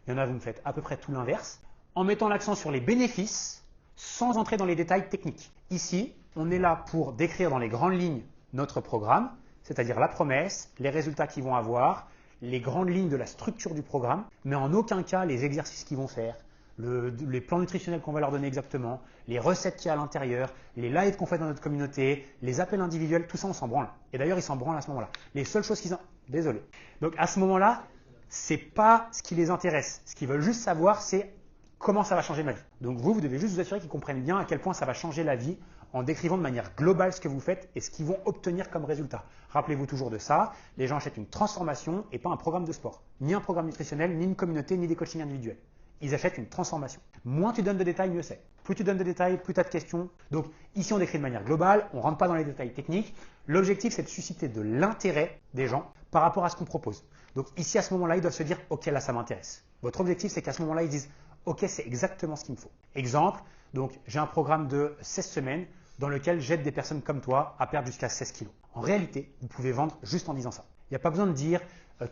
y en a, vous me faites à peu près tout l'inverse. En mettant l'accent sur les bénéfices, sans entrer dans les détails techniques. Ici, on est là pour décrire dans les grandes lignes notre programme, c'est-à-dire la promesse, les résultats qu'ils vont avoir, les grandes lignes de la structure du programme, mais en aucun cas les exercices qu'ils vont faire, les plans nutritionnels qu'on va leur donner exactement, les recettes qu'il y a à l'intérieur, les lives qu'on fait dans notre communauté, les appels individuels, tout ça on s'en branle. Et d'ailleurs ils s'en branlent à ce moment-là. Les seules choses qu'ils ont... Désolé. Donc à ce moment-là, c'est pas ce qui les intéresse. Ce qu'ils veulent juste savoir, c'est comment ça va changer ma vie. Donc vous devez juste vous assurer qu'ils comprennent bien à quel point ça va changer la vie en décrivant de manière globale ce que vous faites et ce qu'ils vont obtenir comme résultat. Rappelez-vous toujours de ça, les gens achètent une transformation et pas un programme de sport. Ni un programme nutritionnel, ni une communauté, ni des coachings individuels. Ils achètent une transformation. Moins tu donnes de détails, mieux c'est. Plus tu donnes de détails, plus tu as de questions. Donc ici, on décrit de manière globale, on ne rentre pas dans les détails techniques. L'objectif, c'est de susciter de l'intérêt des gens par rapport à ce qu'on propose. Donc ici, à ce moment-là, ils doivent se dire « Ok, là, ça m'intéresse ». Votre objectif, c'est qu'à ce moment-là, ils disent « Ok, c'est exactement ce qu'il me faut ». Exemple, donc j'ai un programme de 16 semaines dans lequel j'aide des personnes comme toi à perdre jusqu'à 16 kilos. En réalité, vous pouvez vendre juste en disant ça. Il n'y a pas besoin de dire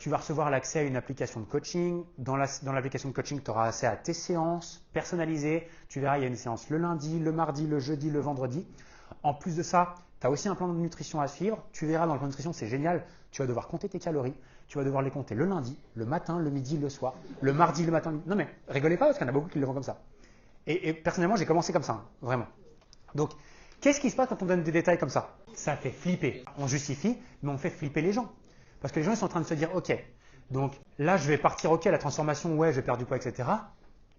tu vas recevoir l'accès à une application de coaching. Dans l'application de coaching, tu auras accès à tes séances personnalisées. Tu verras, il y a une séance le lundi, le mardi, le jeudi, le vendredi. En plus de ça, tu as aussi un plan de nutrition à suivre. Tu verras dans le plan de nutrition, c'est génial. Tu vas devoir compter tes calories. Tu vas devoir les compter le lundi, le matin, le midi, le soir, le mardi, le matin. Non mais rigolez pas parce qu'il y en a beaucoup qui le font comme ça. Et personnellement, j'ai commencé comme ça, vraiment. Donc, qu'est-ce qui se passe quand on donne des détails comme ça? Ça fait flipper. On justifie, mais on fait flipper les gens. Parce que les gens ils sont en train de se dire, ok, donc là je vais partir, ok, la transformation, ouais, je vais perdre du poids, etc.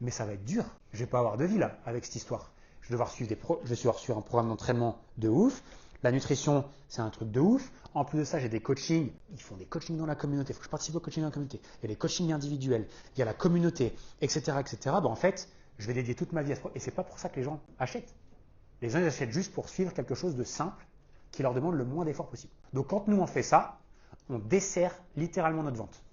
Mais ça va être dur. Je vais pas avoir de vie là, avec cette histoire. Je vais devoir suivre je vais suivre un programme d'entraînement de ouf. La nutrition, c'est un truc de ouf. En plus de ça, j'ai des coachings. Ils font des coachings dans la communauté. Il faut que je participe au coaching dans la communauté. Il y a des coachings individuels. Il y a la communauté, etc., etc. En fait, je vais dédier toute ma vie à ce programme. Et c'est pas pour ça que les gens achètent. Les gens ils achètent juste pour suivre quelque chose de simple qui leur demande le moins d'efforts possible. Donc quand nous on fait ça, on dessert littéralement notre vente.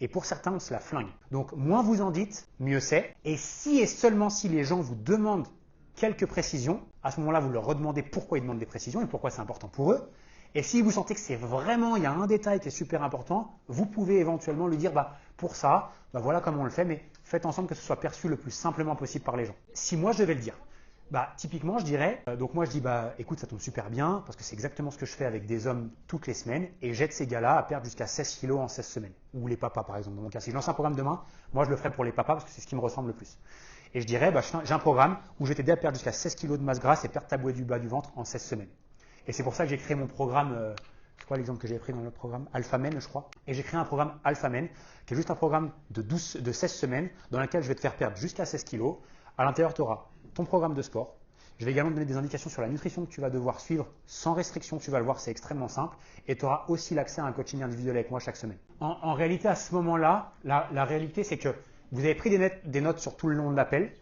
Et pour certains, on se la flingue. Donc moins vous en dites, mieux c'est. Et si et seulement si les gens vous demandent quelques précisions, à ce moment-là, vous leur redemandez pourquoi ils demandent des précisions et pourquoi c'est important pour eux. Et si vous sentez que c'est vraiment, il y a un détail qui est super important, vous pouvez éventuellement lui dire, pour ça, voilà comment on le fait, mais faites ensemble que ce soit perçu le plus simplement possible par les gens. Si moi je devais le dire, typiquement, je dirais, donc moi je dis, écoute, ça tombe super bien, parce que c'est exactement ce que je fais avec des hommes toutes les semaines, et j'aide ces gars-là à perdre jusqu'à 16 kilos en 16 semaines. Ou les papas, par exemple. Dans mon cas, si je lance un programme demain, moi je le ferai pour les papas, parce que c'est ce qui me ressemble le plus. Et je dirais, j'ai un programme où je vais t'aider à perdre jusqu'à 16 kilos de masse grasse et perdre ta bouée du bas du ventre en 16 semaines. Et c'est pour ça que j'ai créé mon programme, c'est quoi l'exemple que j'ai pris dans le programme? AlphaMen, je crois. Et j'ai créé un programme AlphaMen, qui est juste un programme de 16 semaines, dans lequel je vais te faire perdre jusqu'à 16 kilos. À l'intérieur, tu auras ton programme de sport. Je vais également te donner des indications sur la nutrition que tu vas devoir suivre sans restriction. Tu vas le voir, c'est extrêmement simple. Et tu auras aussi l'accès à un coaching individuel avec moi chaque semaine. En réalité, à ce moment-là, la réalité, c'est que vous avez pris des notes sur tout le long de l'appel.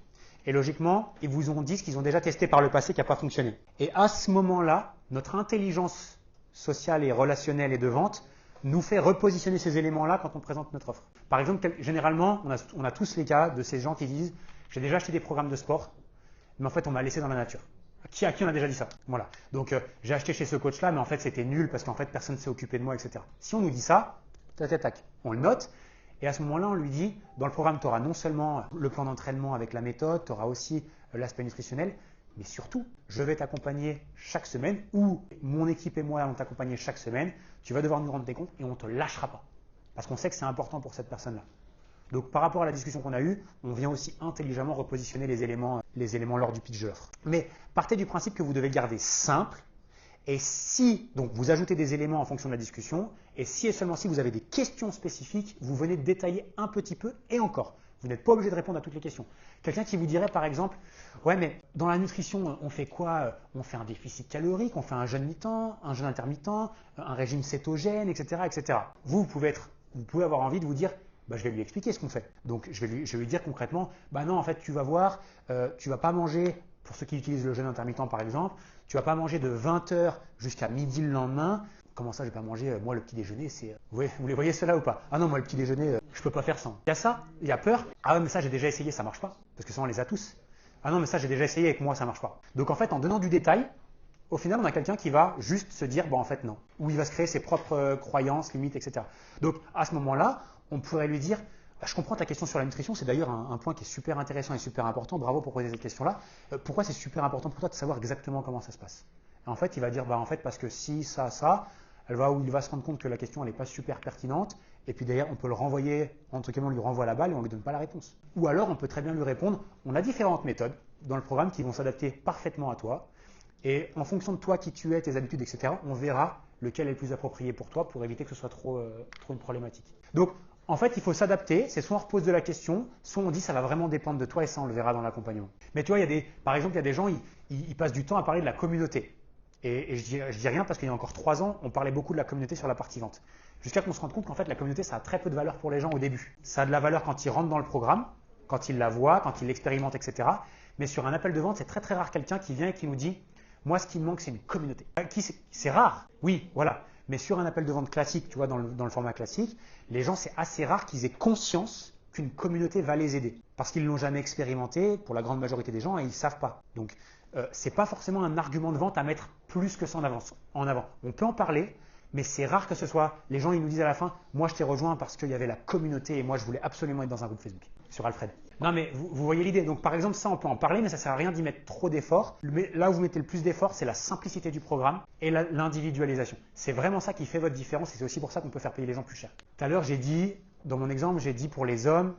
Et logiquement, ils vous ont dit ce qu'ils ont déjà testé par le passé qui n'a pas fonctionné. Et à ce moment-là, notre intelligence sociale et relationnelle et de vente nous fait repositionner ces éléments-là quand on présente notre offre. Par exemple, généralement, on a tous les cas de ces gens qui disent « j'ai déjà acheté des programmes de sport, mais en fait, on m'a laissé dans la nature ». À qui on a déjà dit ça? Voilà. Donc, j'ai acheté chez ce coach-là, mais en fait, c'était nul parce qu'en fait, personne ne s'est occupé de moi, etc. Si on nous dit ça, tac, on le note. Et à ce moment-là, on lui dit, dans le programme, tu auras non seulement le plan d'entraînement avec la méthode, tu auras aussi l'aspect nutritionnel, mais surtout, je vais t'accompagner chaque semaine, ou mon équipe et moi allons t'accompagner chaque semaine. Tu vas devoir nous rendre des comptes et on ne te lâchera pas. Parce qu'on sait que c'est important pour cette personne-là. Donc, par rapport à la discussion qu'on a eue, on vient aussi intelligemment repositionner les éléments lors du pitch de l'offre. Mais partez du principe que vous devez garder simple. Et si, donc vous ajoutez des éléments en fonction de la discussion, et si et seulement si vous avez des questions spécifiques, vous venez de détailler un petit peu, et encore, vous n'êtes pas obligé de répondre à toutes les questions. Quelqu'un qui vous dirait par exemple, ouais mais dans la nutrition, on fait quoi? On fait un déficit calorique, on fait un jeûne mi-temps, un jeûne intermittent, un régime cétogène, etc. etc. Vous pouvez avoir envie de vous dire, je vais lui expliquer ce qu'on fait. Donc je vais lui dire concrètement, non en fait tu vas voir, tu vas pas manger, pour ceux qui utilisent le jeûne intermittent par exemple, tu vas pas manger de 20h jusqu'à midi le lendemain. comment ça, je vais pas manger, moi le petit déjeuner, c'est… Vous les voyez ceux-là ou pas? Ah non, moi le petit déjeuner, je peux pas faire sans. Il y a ça, il y a peur. Ah ouais, mais ça j'ai déjà essayé, ça marche pas. Parce que ça on les a tous. Ah non, mais ça j'ai déjà essayé avec moi, ça marche pas. Donc en fait, en donnant du détail, au final, on a quelqu'un qui va juste se dire, bon en fait non. Ou il va se créer ses propres croyances, limites, etc. Donc à ce moment-là, on pourrait lui dire, bah, je comprends ta question sur la nutrition, c'est d'ailleurs un point qui est super intéressant et super important, bravo pour poser cette question-là. Pourquoi c'est super important pour toi de savoir exactement comment ça se passe? Et en fait, il va dire, bah en fait parce que si, ça, il va se rendre compte que la question elle n'est pas super pertinente, et puis d'ailleurs on peut le renvoyer, entre guillemets on lui renvoie la balle et on ne lui donne pas la réponse. Ou alors on peut très bien lui répondre, on a différentes méthodes dans le programme qui vont s'adapter parfaitement à toi, et en fonction de toi, qui tu es, tes habitudes, etc., on verra lequel est le plus approprié pour toi pour éviter que ce soit trop une problématique. Donc, en fait, il faut s'adapter. C'est soit on repose de la question, soit on dit ça va vraiment dépendre de toi et ça, on le verra dans l'accompagnement. Mais tu vois, par exemple, il y a des gens, ils passent du temps à parler de la communauté. Et je dis rien parce qu'il y a encore 3 ans, on parlait beaucoup de la communauté sur la partie vente. Jusqu'à qu'on se rende compte qu'en fait, la communauté, ça a très peu de valeur pour les gens au début. Ça a de la valeur quand ils rentrent dans le programme, quand ils la voient, quand ils l'expérimentent, etc. Mais sur un appel de vente, c'est très très rare quelqu'un qui vient et qui nous dit moi, ce qui me manque, c'est une communauté. C'est rare, oui, voilà. Mais sur un appel de vente classique, tu vois, dans le format classique, les gens, c'est assez rare qu'ils aient conscience qu'une communauté va les aider. Parce qu'ils ne l'ont jamais expérimenté, pour la grande majorité des gens, et ils ne savent pas. Donc, ce n'est pas forcément un argument de vente à mettre plus que ça en avant. On peut en parler, mais c'est rare que ce soit, les gens, ils nous disent à la fin, moi, je t'ai rejoint parce qu'il y avait la communauté et moi, je voulais absolument être dans un groupe Facebook, sur Alfred. Non, mais vous voyez l'idée. Donc, par exemple, ça, on peut en parler, mais ça ne sert à rien d'y mettre trop d'efforts. Là où vous mettez le plus d'efforts, c'est la simplicité du programme et l'individualisation. C'est vraiment ça qui fait votre différence et c'est aussi pour ça qu'on peut faire payer les gens plus cher. Tout à l'heure, j'ai dit, dans mon exemple, j'ai dit pour les hommes,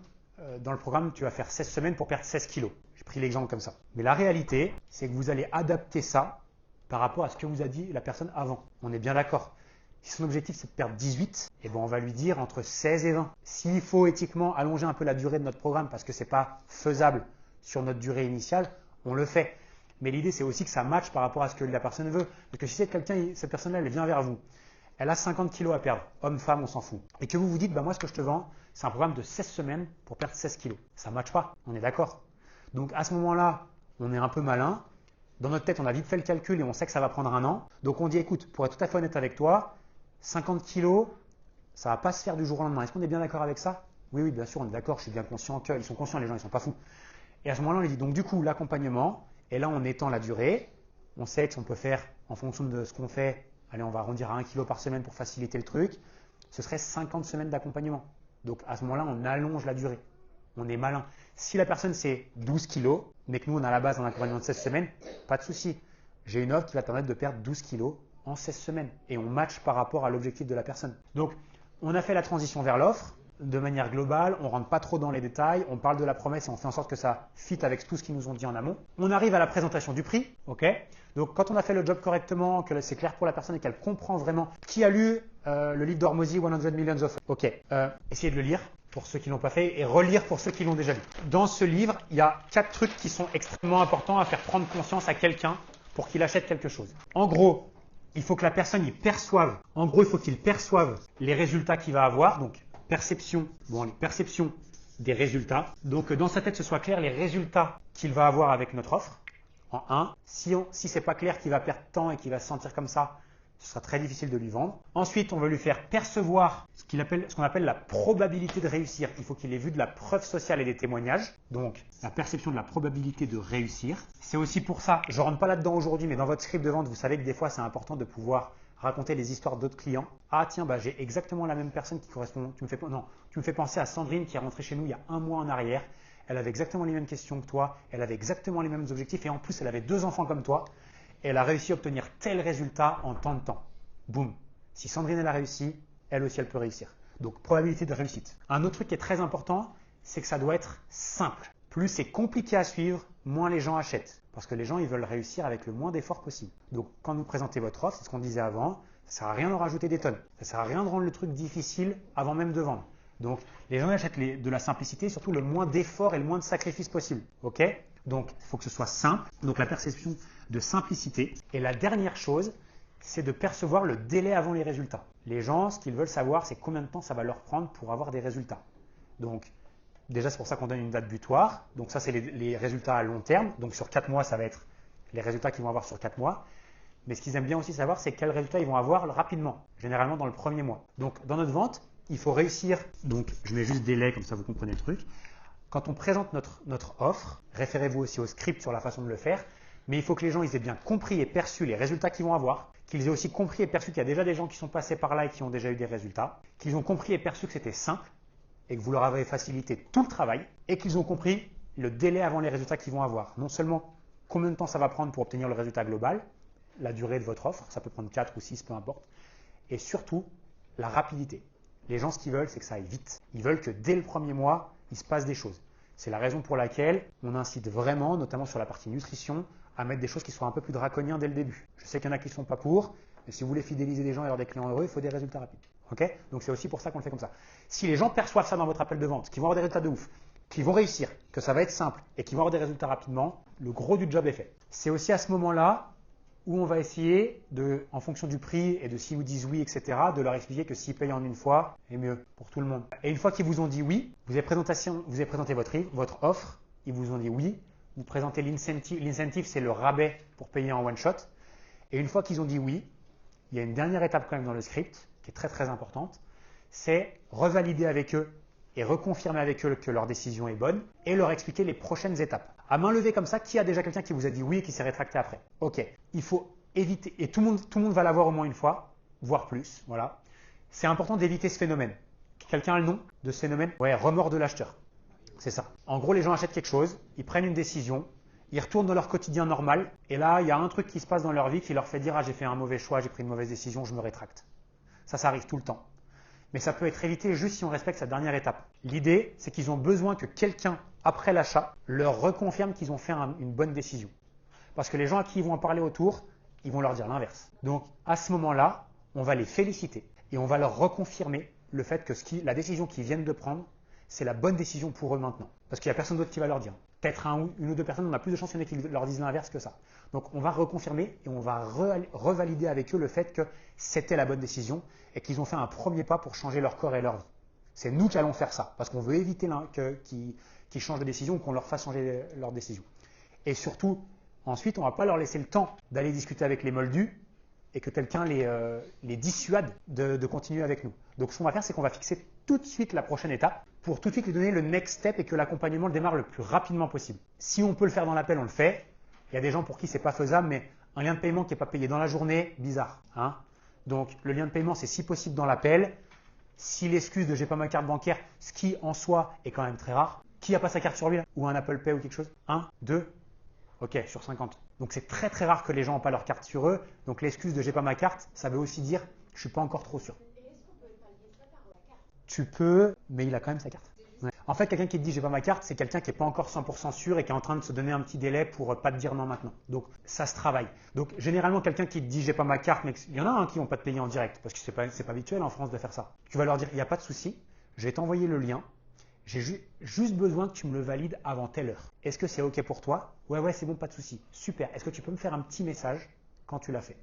dans le programme, tu vas faire 16 semaines pour perdre 16 kilos. J'ai pris l'exemple comme ça. Mais la réalité, c'est que vous allez adapter ça par rapport à ce que vous a dit la personne avant. On est bien d'accord. Si son objectif c'est de perdre 18, eh ben on va lui dire entre 16 et 20. S'il faut éthiquement allonger un peu la durée de notre programme parce que ce n'est pas faisable sur notre durée initiale, on le fait. Mais l'idée c'est aussi que ça matche par rapport à ce que la personne veut. Parce que si cette personne-là, elle vient vers vous, elle a 50 kilos à perdre, homme, femme, on s'en fout. Et que vous vous dites, bah moi ce que je te vends, c'est un programme de 16 semaines pour perdre 16 kilos. Ça ne matche pas, on est d'accord. Donc à ce moment-là, on est un peu malin. Dans notre tête, on a vite fait le calcul et on sait que ça va prendre 1 an. Donc on dit, écoute, pour être tout à fait honnête avec toi, 50 kilos, ça ne va pas se faire du jour au lendemain. Est-ce qu'on est bien d'accord avec ça? Oui, oui, bien sûr, on est d'accord. Je suis bien conscient qu'ils sont conscients, les gens, ils ne sont pas fous. Et à ce moment-là, on lui dit, donc du coup, l'accompagnement, et là, on étend la durée. On sait qu'on peut faire, en fonction de ce qu'on fait, allez, on va arrondir à 1 kilo par semaine pour faciliter le truc. Ce serait 50 semaines d'accompagnement. Donc à ce moment-là, on allonge la durée. On est malin. Si la personne, c'est 12 kilos, mais que nous, on a à la base un accompagnement de 16 semaines, pas de souci. J'ai une offre qui va te permettre de perdre 12 kilos en 16 semaines et on match par rapport à l'objectif de la personne. Donc, on a fait la transition vers l'offre de manière globale, on ne rentre pas trop dans les détails, on parle de la promesse et on fait en sorte que ça fit avec tout ce qu'ils nous ont dit en amont. On arrive à la présentation du prix, ok? Donc, quand on a fait le job correctement, que c'est clair pour la personne et qu'elle comprend vraiment, qui a lu le livre d'Hormozy, 100 Millions of… Ok, essayez de le lire pour ceux qui ne l'ont pas fait et relire pour ceux qui l'ont déjà lu. Dans ce livre, il y a 4 trucs qui sont extrêmement importants à faire prendre conscience à quelqu'un pour qu'il achète quelque chose. En gros, il faut que la personne y perçoive. En gros, il faut qu'il perçoive les résultats qu'il va avoir. Donc, perception des résultats. Donc, dans sa tête, ce soit clair les résultats qu'il va avoir avec notre offre. En 1. Si ce n'est pas clair qu'il va perdre temps et qu'il va se sentir comme ça, ce sera très difficile de lui vendre. Ensuite, on veut lui faire percevoir ce qu'on appelle la probabilité de réussir. Il faut qu'il ait vu de la preuve sociale et des témoignages. Donc, la perception de la probabilité de réussir. C'est aussi pour ça, je ne rentre pas là-dedans aujourd'hui, mais dans votre script de vente, vous savez que des fois, c'est important de pouvoir raconter les histoires d'autres clients. Ah tiens, bah, j'ai exactement la même personne qui correspond. Tu me fais penser à Sandrine qui est rentrée chez nous il y a 1 mois en arrière. Elle avait exactement les mêmes questions que toi. Elle avait exactement les mêmes objectifs et en plus, elle avait 2 enfants comme toi. Elle a réussi à obtenir tel résultat en tant de temps. Boum. Si Sandrine, elle a réussi, elle aussi, elle peut réussir. Donc, probabilité de réussite. Un autre truc qui est très important, c'est que ça doit être simple. Plus c'est compliqué à suivre, moins les gens achètent. Parce que les gens, ils veulent réussir avec le moins d'efforts possible. Donc, quand vous présentez votre offre, c'est ce qu'on disait avant, ça ne sert à rien de rajouter des tonnes. Ça ne sert à rien de rendre le truc difficile avant même de vendre. Donc, les gens achètent de la simplicité, surtout le moins d'efforts et le moins de sacrifices possible. Ok? Donc, il faut que ce soit simple. Donc, la perception de simplicité. Et la dernière chose, c'est de percevoir le délai avant les résultats. Les gens, ce qu'ils veulent savoir, c'est combien de temps ça va leur prendre pour avoir des résultats. Donc, déjà, c'est pour ça qu'on donne une date butoir. Donc, ça, c'est les résultats à long terme. Donc, sur 4 mois, ça va être les résultats qu'ils vont avoir sur 4 mois. Mais ce qu'ils aiment bien aussi savoir, c'est quels résultats ils vont avoir rapidement, généralement dans le premier mois. Donc, dans notre vente, il faut réussir. Donc, je mets juste délai, comme ça vous comprenez le truc. Quand on présente notre offre, référez-vous aussi au script sur la façon de le faire. Mais il faut que les gens ils aient bien compris et perçu les résultats qu'ils vont avoir, qu'ils aient aussi compris et perçu qu'il y a déjà des gens qui sont passés par là et qui ont déjà eu des résultats, qu'ils ont compris et perçu que c'était simple et que vous leur avez facilité tout le travail et qu'ils ont compris le délai avant les résultats qu'ils vont avoir. Non seulement combien de temps ça va prendre pour obtenir le résultat global, la durée de votre offre, ça peut prendre 4 ou 6, peu importe, et surtout la rapidité. Les gens, ce qu'ils veulent, c'est que ça aille vite. Ils veulent que dès le premier mois, il se passe des choses. C'est la raison pour laquelle on incite vraiment, notamment sur la partie nutrition, à mettre des choses qui soient un peu plus draconiens dès le début. Je sais qu'il y en a qui ne sont pas pour, mais si vous voulez fidéliser des gens et avoir des clients heureux, il faut des résultats rapides. Okay, donc c'est aussi pour ça qu'on le fait comme ça. Si les gens perçoivent ça dans votre appel de vente, qu'ils vont avoir des résultats de ouf, qu'ils vont réussir, que ça va être simple et qu'ils vont avoir des résultats rapidement, le gros du job est fait. C'est aussi à ce moment-là où on va essayer, en fonction du prix et de s'ils vous disent oui, etc., de leur expliquer que s'ils payent en une fois, c'est mieux pour tout le monde. Et une fois qu'ils vous ont dit oui, vous avez présenté votre offre, ils vous ont dit oui, vous présentez l'incentive. L'incentive, c'est le rabais pour payer en one shot. Et une fois qu'ils ont dit oui, il y a une dernière étape quand même dans le script qui est très très importante, c'est revalider avec eux et reconfirmer avec eux que leur décision est bonne et leur expliquer les prochaines étapes. À main levée comme ça, qui a déjà quelqu'un qui vous a dit oui et qui s'est rétracté après? Ok, il faut éviter, et tout le monde va l'avoir au moins une fois, voire plus, voilà. C'est important d'éviter ce phénomène. Quelqu'un a le nom de ce phénomène? Ouais, remords de l'acheteur. C'est ça. En gros, les gens achètent quelque chose, ils prennent une décision, ils retournent dans leur quotidien normal, et là, il y a un truc qui se passe dans leur vie qui leur fait dire « Ah, j'ai fait un mauvais choix, j'ai pris une mauvaise décision, je me rétracte ». Ça arrive tout le temps. Mais ça peut être évité juste si on respecte cette dernière étape. L'idée, c'est qu'ils ont besoin que quelqu'un, après l'achat, leur reconfirme qu'ils ont fait une bonne décision. Parce que les gens à qui ils vont en parler autour, ils vont leur dire l'inverse. Donc, à ce moment-là, on va les féliciter et on va leur reconfirmer le fait que la décision qu'ils viennent de prendre, c'est la bonne décision pour eux maintenant. Parce qu'il n'y a personne d'autre qui va leur dire. Peut-être une ou deux personnes, on a plus de chances qu'il y en ait qui leur disent l'inverse que ça. Donc on va reconfirmer et on va revalider avec eux le fait que c'était la bonne décision et qu'ils ont fait un premier pas pour changer leur corps et leur vie. C'est nous qui allons faire ça, parce qu'on veut éviter qu'ils changent de décision ou qu'on leur fasse changer leur décision. Et surtout, ensuite, on ne va pas leur laisser le temps d'aller discuter avec les moldus et que quelqu'un les dissuade de continuer avec nous. Donc ce qu'on va faire, c'est qu'on va fixer tout de suite la prochaine étape pour tout de suite lui donner le next step et que l'accompagnement démarre le plus rapidement possible. Si on peut le faire dans l'appel, on le fait. Il y a des gens pour qui c'est pas faisable, mais un lien de paiement qui n'est pas payé dans la journée, bizarre. Hein? Donc le lien de paiement, c'est si possible dans l'appel. Si l'excuse de j'ai pas ma carte bancaire, ce qui en soi est quand même très rare. Qui n'a pas sa carte sur lui là? Ou un Apple Pay ou quelque chose? 1, 2, ok, sur 50. Donc c'est très très rare que les gens n'ont pas leur carte sur eux. Donc l'excuse de j'ai pas ma carte, ça veut aussi dire je suis pas encore trop sûr. Tu peux, mais il a quand même sa carte. Ouais. En fait, quelqu'un qui te dit j'ai pas ma carte, c'est quelqu'un qui n'est pas encore 100% sûr et qui est en train de se donner un petit délai pour pas te dire non maintenant. Donc ça se travaille. Donc généralement, quelqu'un qui te dit j'ai pas ma carte, mais il y en a qui vont pas te payer en direct parce que c'est pas habituel en France de faire ça. Tu vas leur dire il n'y a pas de souci, je vais t'envoyer le lien. J'ai juste besoin que tu me le valides avant telle heure. Est-ce que c'est ok pour toi? Ouais, c'est bon, pas de souci. Super. Est-ce que tu peux me faire un petit message quand tu l'as fait?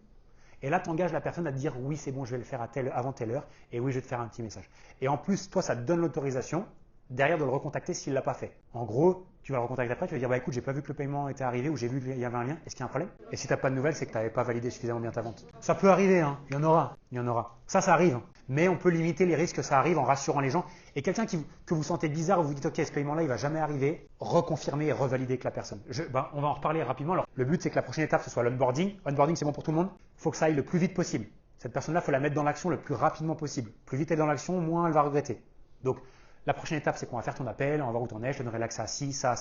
Et là, tu engages la personne à te dire oui, c'est bon, je vais le faire avant telle heure et oui, je vais te faire un petit message. Et en plus, toi, ça te donne l'autorisation derrière de le recontacter s'il ne l'a pas fait. En gros, tu vas le recontacter après, tu vas dire bah écoute, j'ai pas vu que le paiement était arrivé ou j'ai vu qu'il y avait un lien, est-ce qu'il y a un problème? Et si tu n'as pas de nouvelles, c'est que tu n'avais pas validé suffisamment bien ta vente. Ça peut arriver, hein. Il y en aura. Ça arrive. Hein. Mais on peut limiter les risques que ça arrive en rassurant les gens. Et quelqu'un que vous sentez bizarre, vous vous dites ok, ce paiement-là, il va jamais arriver, reconfirmer et revalider avec la personne. On va en reparler rapidement. Alors, le but, c'est que la prochaine étape, ce soit l'onboarding. Onboarding, c'est bon pour tout le monde. Il faut que ça aille le plus vite possible. Cette personne-là, il faut la mettre dans l'action le plus rapidement possible. Plus vite elle est dans l'action, moins elle va regretter. Donc, la prochaine étape, c'est qu'on va faire ton appel, on va voir où tu en es, je te donnerai l'accès à ci, ça,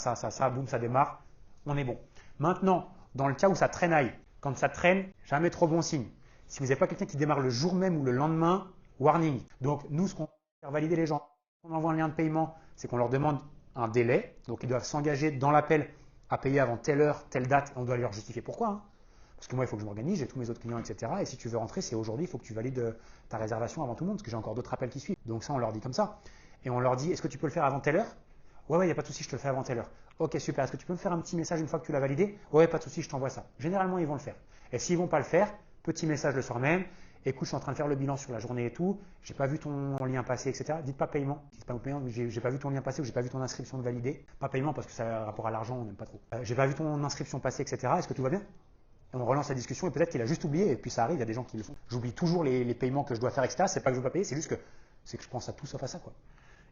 boum, ça démarre. On est bon. Maintenant, dans le cas où ça traînaille, quand ça traîne, jamais trop bon signe. Si vous n'avez pas quelqu'un qui démarre le jour même ou le lendemain, warning. Donc, nous, ce qu'on va faire valider les gens, on envoie un lien de paiement, c'est qu'on leur demande un délai. Donc, ils doivent s'engager dans l'appel à payer avant telle heure, telle date. On doit leur justifier pourquoi. Hein. Parce que moi, il faut que je m'organise, j'ai tous mes autres clients, etc. Et si tu veux rentrer, c'est aujourd'hui, il faut que tu valides ta réservation avant tout le monde, parce que j'ai encore d'autres appels qui suivent. Donc, ça, on leur dit comme ça. Et on leur dit, est-ce que tu peux le faire avant telle heure? Ouais, il n'y a pas de souci, je te le fais avant telle heure. Ok, super. Est-ce que tu peux me faire un petit message une fois que tu l'as validé? Ouais, pas de souci, je t'envoie ça. Généralement, ils vont le faire. Et s'ils ne vont pas le faire, petit message le soir même. Écoute, je suis en train de faire le bilan sur la journée et tout. J'ai pas vu ton lien passer, etc. Dites pas paiement. Dites pas paiement. J'ai pas vu ton lien passer ou j'ai pas vu ton inscription de validée. Pas paiement parce que ça a rapport à l'argent, on n'aime pas trop. J'ai pas vu ton inscription passer, etc. Est-ce que tout va bien? Et on relance la discussion et peut-être qu'il a juste oublié et puis ça arrive, il y a des gens qui le font. J'oublie toujours les paiements que je dois faire, etc. C'est pas que je veux pas payer, c'est juste que je pense à tout sauf à ça, quoi.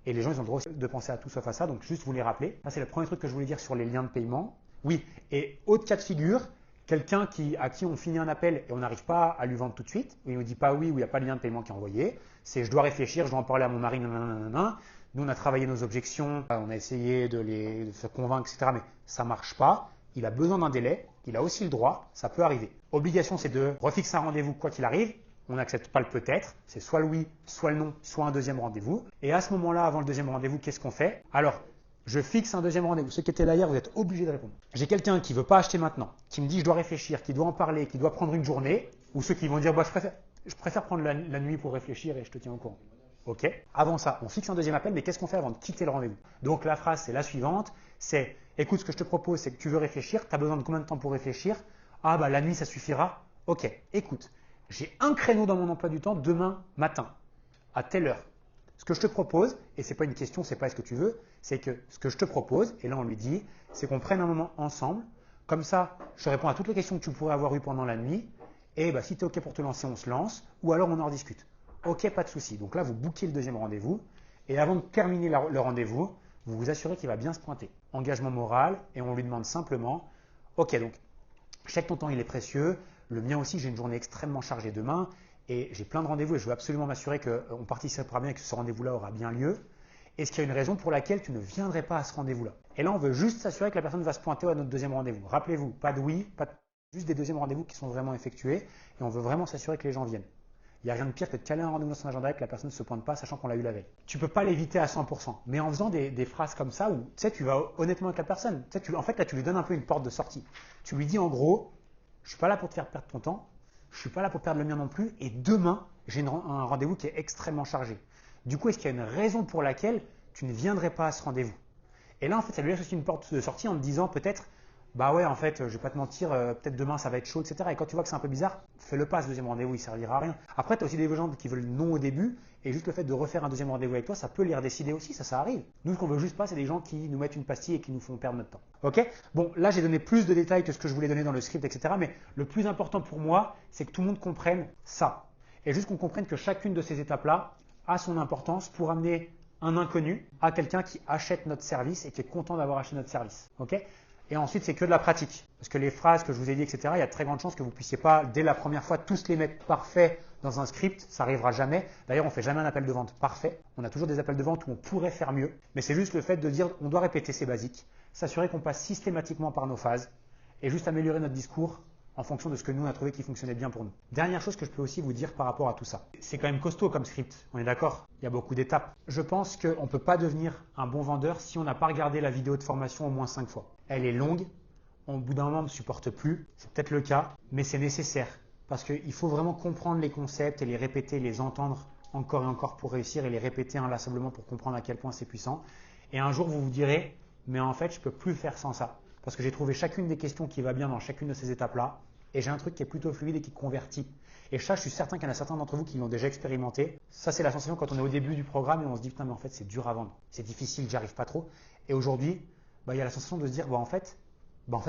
Et les gens, ils ont le droit de penser à tout sauf à ça, donc juste vous les rappeler. Ça, c'est le premier truc que je voulais dire sur les liens de paiement. Oui, et autre cas de figure, quelqu'un à qui on finit un appel et on n'arrive pas à lui vendre tout de suite, ou il ne nous dit pas oui, ou il n'y a pas de lien de paiement qui est envoyé, c'est je dois réfléchir, je dois en parler à mon mari, nanana. Nous, on a travaillé nos objections, on a essayé de les faire convaincre, etc., mais ça ne marche pas. Il a besoin d'un délai, il a aussi le droit, ça peut arriver. Obligation, c'est de refixer un rendez-vous quoi qu'il arrive. On n'accepte pas le peut-être, c'est soit le oui, soit le non, soit un deuxième rendez-vous. Et à ce moment-là, avant le deuxième rendez-vous, qu'est-ce qu'on fait? Alors, je fixe un deuxième rendez-vous. Ceux qui étaient là hier, vous êtes obligés de répondre. J'ai quelqu'un qui ne veut pas acheter maintenant, qui me dit je dois réfléchir, qui doit en parler, qui doit prendre une journée, ou ceux qui vont dire bah, je préfère prendre la nuit pour réfléchir et je te tiens au courant. Ok. Avant ça, on fixe un deuxième appel, mais qu'est-ce qu'on fait avant de quitter le rendez-vous? Donc la phrase, c'est la suivante, c'est écoute, ce que je te propose, c'est que tu veux réfléchir, tu as besoin de combien de temps pour réfléchir? Ah bah la nuit, ça suffira. Ok, écoute. J'ai un créneau dans mon emploi du temps demain matin, à telle heure. Ce que je te propose, et ce n'est pas une question, ce n'est pas est-ce que tu veux, c'est que ce que je te propose, et là on lui dit, c'est qu'on prenne un moment ensemble, comme ça je réponds à toutes les questions que tu pourrais avoir eues pendant la nuit, et bah, si tu es OK pour te lancer, on se lance, ou alors on en rediscute. OK, pas de souci. Donc là, vous bookez le deuxième rendez-vous, et avant de terminer le rendez-vous, vous vous assurez qu'il va bien se pointer. Engagement moral, et on lui demande simplement, OK, donc je sais que ton temps il est précieux, le mien aussi, j'ai une journée extrêmement chargée demain et j'ai plein de rendez-vous et je veux absolument m'assurer qu'on participera bien et que ce rendez-vous-là aura bien lieu. Est-ce qu'il y a une raison pour laquelle tu ne viendrais pas à ce rendez-vous-là? Et là, on veut juste s'assurer que la personne va se pointer à notre deuxième rendez-vous. Rappelez-vous, pas de oui, juste des deuxièmes rendez-vous qui sont vraiment effectués et on veut vraiment s'assurer que les gens viennent. Il n'y a rien de pire que de caler un rendez-vous dans son agenda et que la personne ne se pointe pas sachant qu'on l'a eu la veille. Tu ne peux pas l'éviter à 100%, mais en faisant des phrases comme ça où tu sais, tu vas honnêtement avec la personne. Tu sais, en fait, là, tu lui donnes un peu une porte de sortie. Tu lui dis en gros, je ne suis pas là pour te faire perdre ton temps, je ne suis pas là pour perdre le mien non plus, et demain, j'ai un rendez-vous qui est extrêmement chargé. Du coup, est-ce qu'il y a une raison pour laquelle tu ne viendrais pas à ce rendez-vous? Et là, en fait, ça lui laisse aussi une porte de sortie en te disant peut-être, bah ouais, en fait, je vais pas te mentir, peut-être demain ça va être chaud, etc. Et quand tu vois que c'est un peu bizarre, fais-le pas ce deuxième rendez-vous, il servira à rien. Après, tu as aussi des gens qui veulent non au début, et juste le fait de refaire un deuxième rendez-vous avec toi, ça peut les redécider aussi, ça arrive. Nous, ce qu'on veut juste pas, c'est des gens qui nous mettent une pastille et qui nous font perdre notre temps. Ok? Bon, là, j'ai donné plus de détails que ce que je voulais donner dans le script, etc. Mais le plus important pour moi, c'est que tout le monde comprenne ça. Et juste qu'on comprenne que chacune de ces étapes-là a son importance pour amener un inconnu à quelqu'un qui achète notre service et qui est content d'avoir acheté notre service. Ok? Et ensuite, c'est que de la pratique. Parce que les phrases que je vous ai dit, etc., il y a de très grandes chances que vous ne puissiez pas, dès la première fois, tous les mettre parfaits dans un script. Ça n'arrivera jamais. D'ailleurs, on ne fait jamais un appel de vente parfait. On a toujours des appels de vente où on pourrait faire mieux. Mais c'est juste le fait de dire on doit répéter ces basiques, s'assurer qu'on passe systématiquement par nos phases et juste améliorer notre discours en fonction de ce que nous, on a trouvé qui fonctionnait bien pour nous. Dernière chose que je peux aussi vous dire par rapport à tout ça. C'est quand même costaud comme script, on est d'accord? Il y a beaucoup d'étapes. Je pense qu'on ne peut pas devenir un bon vendeur si on n'a pas regardé la vidéo de formation au moins 5 fois. Elle est longue, au bout d'un moment, on ne supporte plus, c'est peut-être le cas, mais c'est nécessaire. Parce qu'il faut vraiment comprendre les concepts et les répéter, les entendre encore et encore pour réussir et les répéter inlassablement pour comprendre à quel point c'est puissant. Et un jour, vous vous direz, mais en fait, je ne peux plus faire sans ça. Parce que j'ai trouvé chacune des questions qui va bien dans chacune de ces étapes-là. Et j'ai un truc qui est plutôt fluide et qui convertit. Et ça, je suis certain qu'il y en a certains d'entre vous qui l'ont déjà expérimenté. Ça, c'est la sensation quand on est au début du programme et on se dit, putain, mais en fait, c'est dur à vendre. C'est difficile, j'y arrive pas trop. Et aujourd'hui, il y a la sensation de se dire, en fait,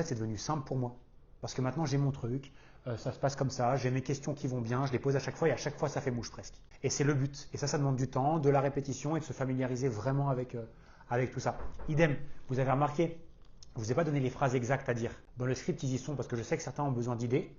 c'est devenu simple pour moi. Parce que maintenant, j'ai mon truc, ça se passe comme ça, j'ai mes questions qui vont bien, je les pose à chaque fois et à chaque fois, ça fait mouche presque. Et c'est le but. Et ça demande du temps, de la répétition et de se familiariser vraiment avec tout ça. Idem, vous avez remarqué, je ne vous ai pas donné les phrases exactes à dire. Dans le script, ils y sont parce que je sais que certains ont besoin d'idées.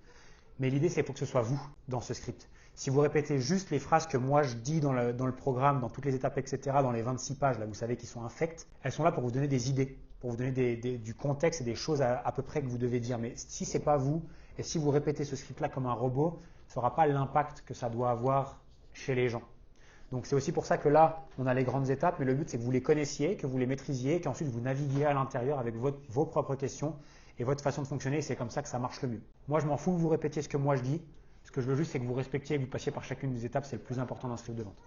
Mais l'idée, c'est qu'il faut que ce soit vous dans ce script. Si vous répétez juste les phrases que moi je dis dans le programme, dans toutes les étapes, etc., dans les 26 pages, là, vous savez qu'ils sont infects, elles sont là pour vous donner des idées, pour vous donner du contexte et des choses à peu près que vous devez dire. Mais si ce n'est pas vous, et si vous répétez ce script-là comme un robot, ça n'aura pas l'impact que ça doit avoir chez les gens. Donc c'est aussi pour ça que là, on a les grandes étapes, mais le but c'est que vous les connaissiez, que vous les maîtrisiez, qu'ensuite vous naviguiez à l'intérieur avec vos propres questions et votre façon de fonctionner, et c'est comme ça que ça marche le mieux. Moi, je m'en fous que vous répétiez ce que moi je dis. Ce que je veux juste, c'est que vous respectiez et que vous passiez par chacune des étapes, c'est le plus important dans ce script de vente.